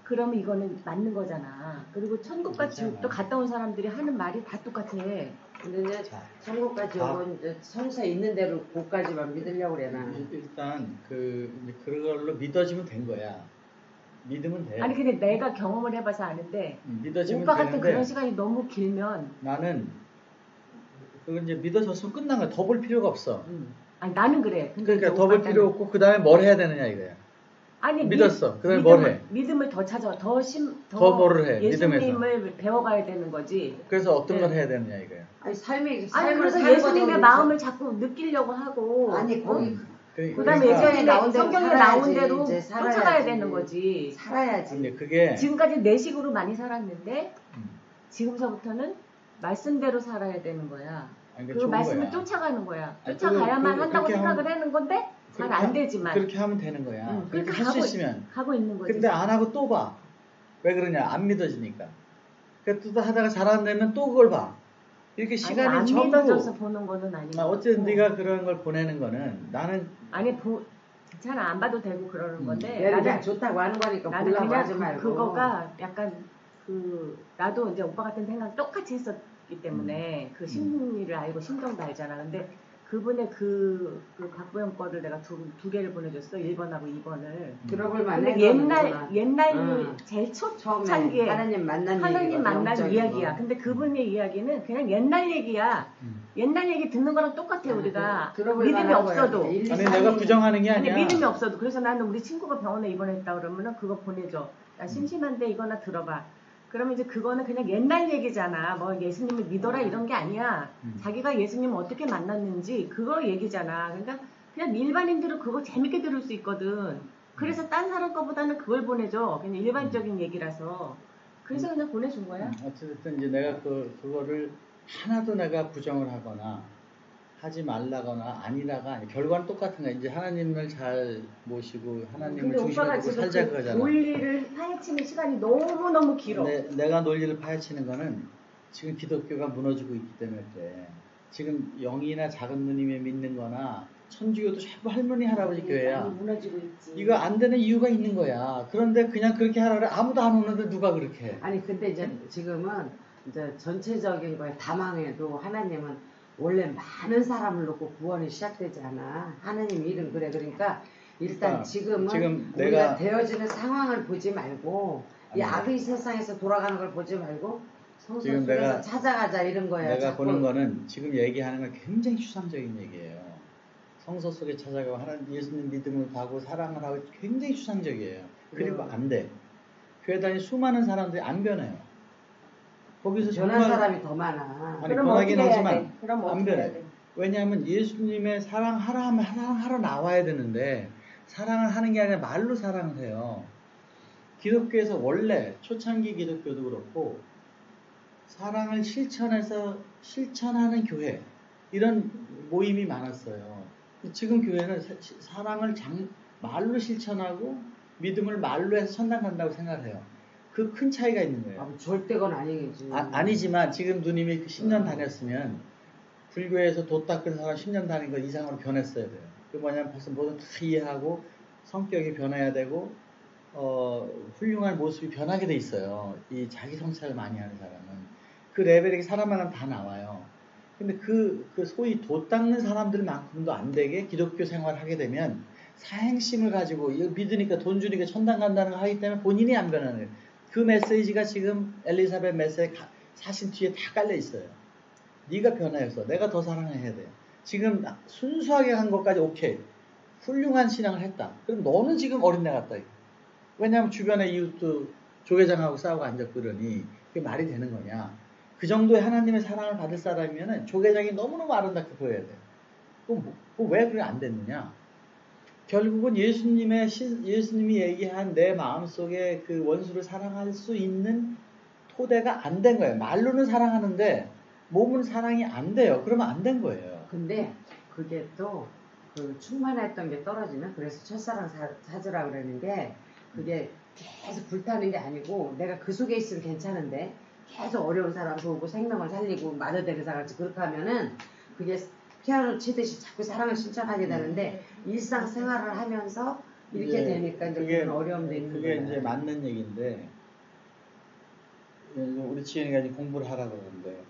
그러면 이거는 맞는 거잖아. 그리고 천국과 지옥도 갔다 온 사람들이 하는 말이 다 똑같아. 근데 이제 천국까지 오면 이제 성사 있는 대로 그까지만 믿으려고 그래 나는. 일단 그걸로 믿어지면 된 거야. 믿으면 돼. 아니 근데 내가 경험을 해봐서 아는데 믿어지면 오빠 같은 되는데 그런 시간이 너무 길면 나는 그걸 이제 믿어졌으면 끝난 거야. 더 볼 필요가 없어. 아니 나는 그래. 근데 그러니까 이제 더 볼 오빠 필요 없고 그 다음에 뭘 해야 되느냐 이거야. 아니 믿었어. 그다음에 뭘 해? 믿음을 더 찾아. 더 뭐를 해? 예수님을 배워가야 되는 거지. 그래서 어떤 네. 걸 해야 되느냐 이거야. 아니 삶이 아니 삶을 그래서 살고 예수님의 저는 마음을 자꾸 느끼려고 하고 아니 거기 그다음에 그러니까 예수님의 나온 대로 성경에 살아야지. 나온 대로 이제 쫓아가야 살아야지. 되는 거지. 살아야지. 근데 그게 지금까지 내 식으로 많이 살았는데 지금서부터는 말씀대로 살아야 되는 거야. 아니, 그 좋은 말씀을 거야. 쫓아가는 거야. 아니, 쫓아가야만 한다고 그렇게 생각을 하는 건데 잘 안 되지만 그렇게 하면 되는 거야. 그렇게 할 수 있으면. 하고 있는 거지. 근데 안 하고 또 봐. 왜 그러냐? 안 믿어지니까. 그러니까 또 하다가 잘 안 되면 또 그걸 봐. 이렇게 시간이 아니, 안 전부 믿어져서 보는 거는 아니고. 어쨌든 네가 그런 걸 보내는 거는 나는 아니 괜찮아 안 봐도 되고 그러는 건데 나는 좋다고 하는 거니까 나는 보려고 하지 그냥 말고. 그거가 약간 나도 이제 오빠 같은 생각 똑같이 했었기 때문에 그 심리를 알고 심정도 알잖아. 근데 그분의 그 박보영 거를 내가 두 개를 보내줬어. 1번하고 2번을. 들어볼 만한 근데 옛날 제일 초창기에 하나님 만난 이야기야. 근데 그분의 이야기는 그냥 옛날 얘기야. 옛날 얘기 듣는 거랑 똑같아 우리가. 믿음이 없어도. 아니 내가 부정하는 게 아니야. 아니, 믿음이 없어도. 그래서 나는 우리 친구가 병원에 입원했다 그러면은 그거 보내줘. 나 심심한데 이거나 들어봐. 그러면 이제 그거는 그냥 옛날 얘기잖아. 뭐 예수님을 믿어라 이런 게 아니야. 자기가 예수님을 어떻게 만났는지 그거 얘기잖아. 그러니까 그냥 일반인들은 그거 재밌게 들을 수 있거든. 그래서 딴 사람 거보다는 그걸 보내줘. 그냥 일반적인 얘기라서. 그래서 그냥 보내준 거야. 어쨌든 이제 내가 그거를 하나도 내가 부정을 하거나 하지 말라거나 아니라가 아니 결과는 똑같은 거야. 이제 하나님을 잘 모시고 하나님을 중심에 두고 살자 그거잖아. 논리를 파헤치는 시간이 너무너무 길어. 내가 논리를 파헤치는 거는 지금 기독교가 무너지고 있기 때문에 그래. 지금 영이나 작은 누님에 믿는 거나 천주교도 전부 할머니 할아버지 교회야. 무너지고 있지. 이거 안 되는 이유가 있는 거야. 그런데 그냥 그렇게 하라 그래. 아무도 안 오는데 누가 그렇게 해. 아니 근데 이제 지금은 이제 전체적인 거에 다망해도 하나님은 원래 많은 사람을 놓고 구원이 시작되지 않아. 하나님 일은 그래. 그러니까 일단 지금 우리가 되어지는 상황을 보지 말고 이 악의 세상에서 돌아가는 걸 보지 말고 성서 속에서 찾아가자 이런 거야. 내가 보는 거는 지금 얘기하는 건 굉장히 추상적인 얘기예요. 성서 속에 찾아가고 하나님 예수님 믿음을 가고 사랑을 하고 굉장히 추상적이에요. 그리고 안 돼. 교회 다니는 수많은 사람들이 안 변해요. 거기서 변한 정말 사람이 더 많아. 아니 변하긴 하지만 그럼 안 변해. 왜냐하면 예수님의 사랑하라 하면 사랑하러 나와야 되는데 사랑을 하는 게 아니라 말로 사랑을 해요. 기독교에서 원래 초창기 기독교도 그렇고 사랑을 실천하는 교회 이런 모임이 많았어요. 지금 교회는 사랑을 말로 실천하고 믿음을 말로 해서 천당 간다고 생각해요. 그 큰 차이가 있는 거예요. 절대 그건 아니겠지. 아니지만 지금 누님이 10년 다녔으면 불교에서 도 닦은 사람 10년 다닌 거 이상으로 변했어야 돼요. 그 뭐냐면 벌써 모든 다 이해하고 성격이 변해야 되고 훌륭한 모습이 변하게 돼 있어요. 이 자기 성찰을 많이 하는 사람은 그 레벨이 사람마다 다 나와요. 근데 그 소위 도 닦는 사람들만큼도 안 되게 기독교 생활을 하게 되면 사행심을 가지고 이거 믿으니까 돈 주니까 천당 간다는 거 하기 때문에 본인이 안 변하는 거예요. 그 메시지가 지금 엘리사벳 메시지 사신 뒤에 다 깔려 있어요. 네가 변화해서 내가 더 사랑해야 돼. 지금 순수하게 한 것까지 오케이. 훌륭한 신앙을 했다. 그럼 너는 지금 어린애 같다. 왜냐하면 주변의 이웃도 조계장하고 싸우고 앉았고 그러니 그게 말이 되는 거냐. 그 정도의 하나님의 사랑을 받을 사람이면 조계장이 너무너무 아름답게 보여야 돼. 그럼 왜 그게 안 됐느냐. 결국은 예수님이 얘기한 내 마음속에 그 원수를 사랑할 수 있는 토대가 안 된 거예요. 말로는 사랑하는데 몸은 사랑이 안 돼요. 그러면 안 된 거예요. 근데 그게 또 그 충만했던 게 떨어지면 그래서 첫사랑 찾으라 그러는 게 그게 계속 불타는 게 아니고 내가 그 속에 있으면 괜찮은데 계속 어려운 사람 도우고 생명을 살리고 마더데르사 같이 그렇게 하면은 그게 피아노 치듯이 자꾸 사랑을 실천하게 되는데 일상생활을 하면서 이렇게 되니까 이제 그런 어려움도 있는 그게 거예요. 이제 맞는 얘기인데 우리 지연이가 이제 공부를 하라고 그러는데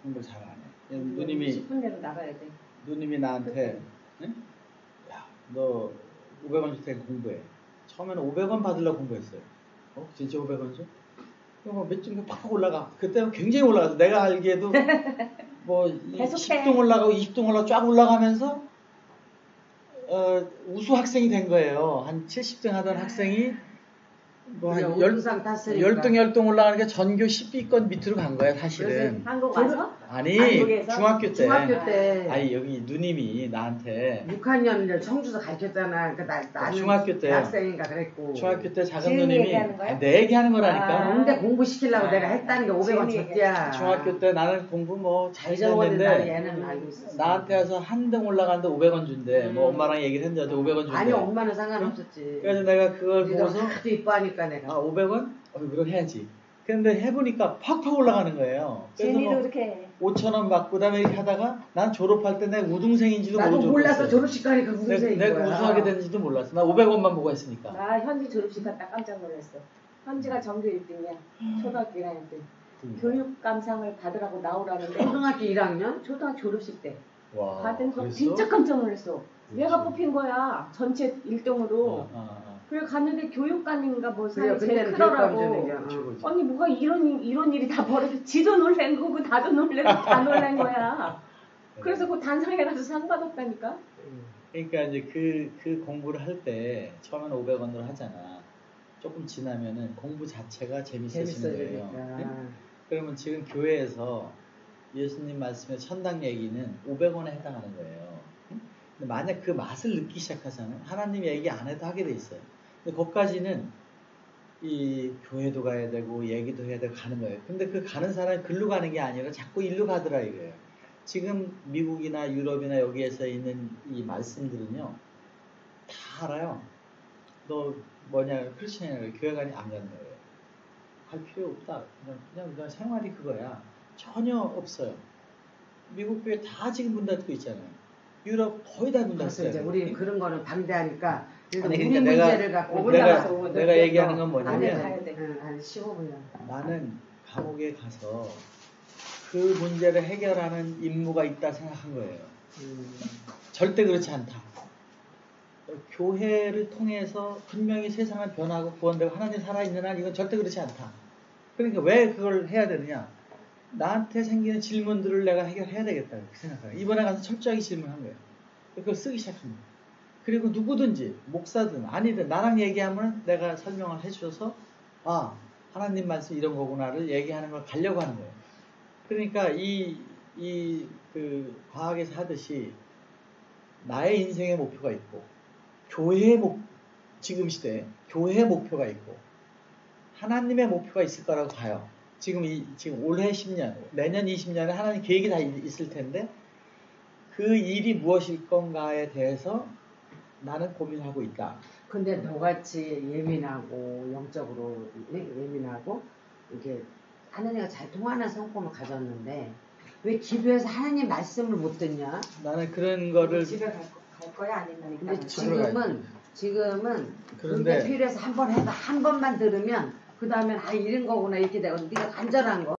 공부를 잘 안 해. 누님이 10분 내로 나가야 돼. 누님이 나한테 응? 야, 너 500원 줄 테니까 공부해. 처음에는 500원 받으려고 공부했어요. 진짜 500원 줘? 그럼 몇점 팍팍 올라가. 그때는 굉장히 올라가서 내가 알기에도 뭐 10등 올라가고 20등 올라가고 쫙 올라가면서 우수 학생이 된 거예요. 한 70등 하던 학생이 뭐 한 10등 올라가니까 전교 10위권 밑으로 간 거야 사실은. 한국 와서? 아니 한국에서? 중학교 때. 아니 여기 누님이 나한테 6학년 청주서 가르쳤잖아. 그러니까 나는 중학교 때 학생인가 그랬고. 중학교 때 작은 지은이 누님이 얘기하는 거야? 내 얘기하는 거라니까. 근데 공부시키려고 내가 했다는 게 500원 줬대야. 중학교 때 나는 공부 뭐 잘 잊어버린다. 했는데 얘는 알고 있었어. 나한테 와서 한 등 올라가는데 500원 준대. 뭐 엄마랑 얘기를 했는데 500원 준대. 아니 엄마는 상관없었지. 그래서 내가 그걸 보고서 하도 이뻐하니까 내가. 500원? 그럼 해야지. 근데 해보니까 팍팍 올라가는 거예요. 그래서 재미로 뭐 이렇게 5,000원 받고 그다음에 이렇게 하다가 난 졸업할 때 내가 우등생인지도 나도 모르고 몰라서 졸업식 가니까 우등생인 거야. 내가 우수하게 됐는지도 몰랐어. 나 500원만 보고 했으니까. 나 현지 졸업식 갔다 깜짝 놀랐어. 현지가 전교 1등이야. 초등학교 1학년 때. 교육감상을 받으라고 나오라는데 초등학교 1학년? 초등학교 졸업식 때 와, 받은 거 그랬어? 진짜 깜짝 놀랐어. 그렇지. 얘가 뽑힌 거야. 전체 1등으로. 그래 갔는데 교육감인가 뭐 그래요. 사람이 제일 그때는 교육감 크더라고. 주는 게. 그렇지. 아니 뭐가 이런 일이 다 벌어져. 지도 놀란 거고 나도 놀래고 다 놀란 거야. 그래서 그 단상에 가서 상 받았다니까. 그러니까 이제 그 공부를 할 때 처음에는 500원으로 하잖아. 조금 지나면은 공부 자체가 재밌어지는 거예요. 네? 그러면 지금 교회에서 예수님 말씀의 천당 얘기는 500원에 해당하는 거예요. 근데 만약 그 맛을 느끼기 시작하잖아요. 하나님 얘기 안 해도 하게 돼 있어요. 근데 거기까지는 이 교회도 가야 되고 얘기도 해야 되고 가는 거예요. 근데 그 가는 사람이 글로 가는 게 아니라 자꾸 일로 가더라 이거예요. 지금 미국이나 유럽이나 여기에서 있는 이 말씀들은요. 다 알아요. 너 뭐냐 크리스천이나 교회 가니 안 가는 거예요. 갈 필요 없다. 그냥 생활이 그거야. 전혀 없어요. 미국 교회 다 지금 문 닫고 있잖아요. 유럽 거의 다 문 닫고 있어요. 우리 그런 거는 반대하니까 그래도 아니, 우리 그러니까 문제를 갖고 내가 얘기하는 건 뭐냐면 한 15분이야. 나는 감옥에 가서 그 문제를 해결하는 임무가 있다 생각한 거예요. 절대 그렇지 않다. 교회를 통해서 분명히 세상은 변하고 구원되고 하나님 살아있는 한 이건 절대 그렇지 않다. 그러니까 왜 그걸 해야 되느냐. 나한테 생기는 질문들을 내가 해결해야 되겠다 이렇게 생각해요. 이번에 가서 철저하게 질문한 거예요. 그걸 쓰기 시작합니다. 그리고 누구든지 목사든 아니든 나랑 얘기하면 내가 설명을 해줘서 하나님 말씀 이런 거구나를 얘기하는 걸 가려고 하는 거예요. 그러니까 그 과학에서 하듯이 나의 인생의 목표가 있고 교회의 지금 시대에 교회의 목표가 있고 하나님의 목표가 있을 거라고 봐요. 지금 올해 10년, 내년 20년에 하나님 계획이 다 있을 텐데 그 일이 무엇일 건가에 대해서 나는 고민하고 있다. 근데 너같이 예민하고 영적으로 예민하고 이렇게 하나님과 잘 통하는 성품을 가졌는데 왜 기도해서 하나님 말씀을 못 듣냐? 나는 그런 거를 집에 갈 갈 거야 아니면 근데 일단 지금은 그런데 그게 필요해서 한 번 해도 한 번만 들으면 그 다음엔 아 이런 거구나 이렇게 되고 네가 간절한 거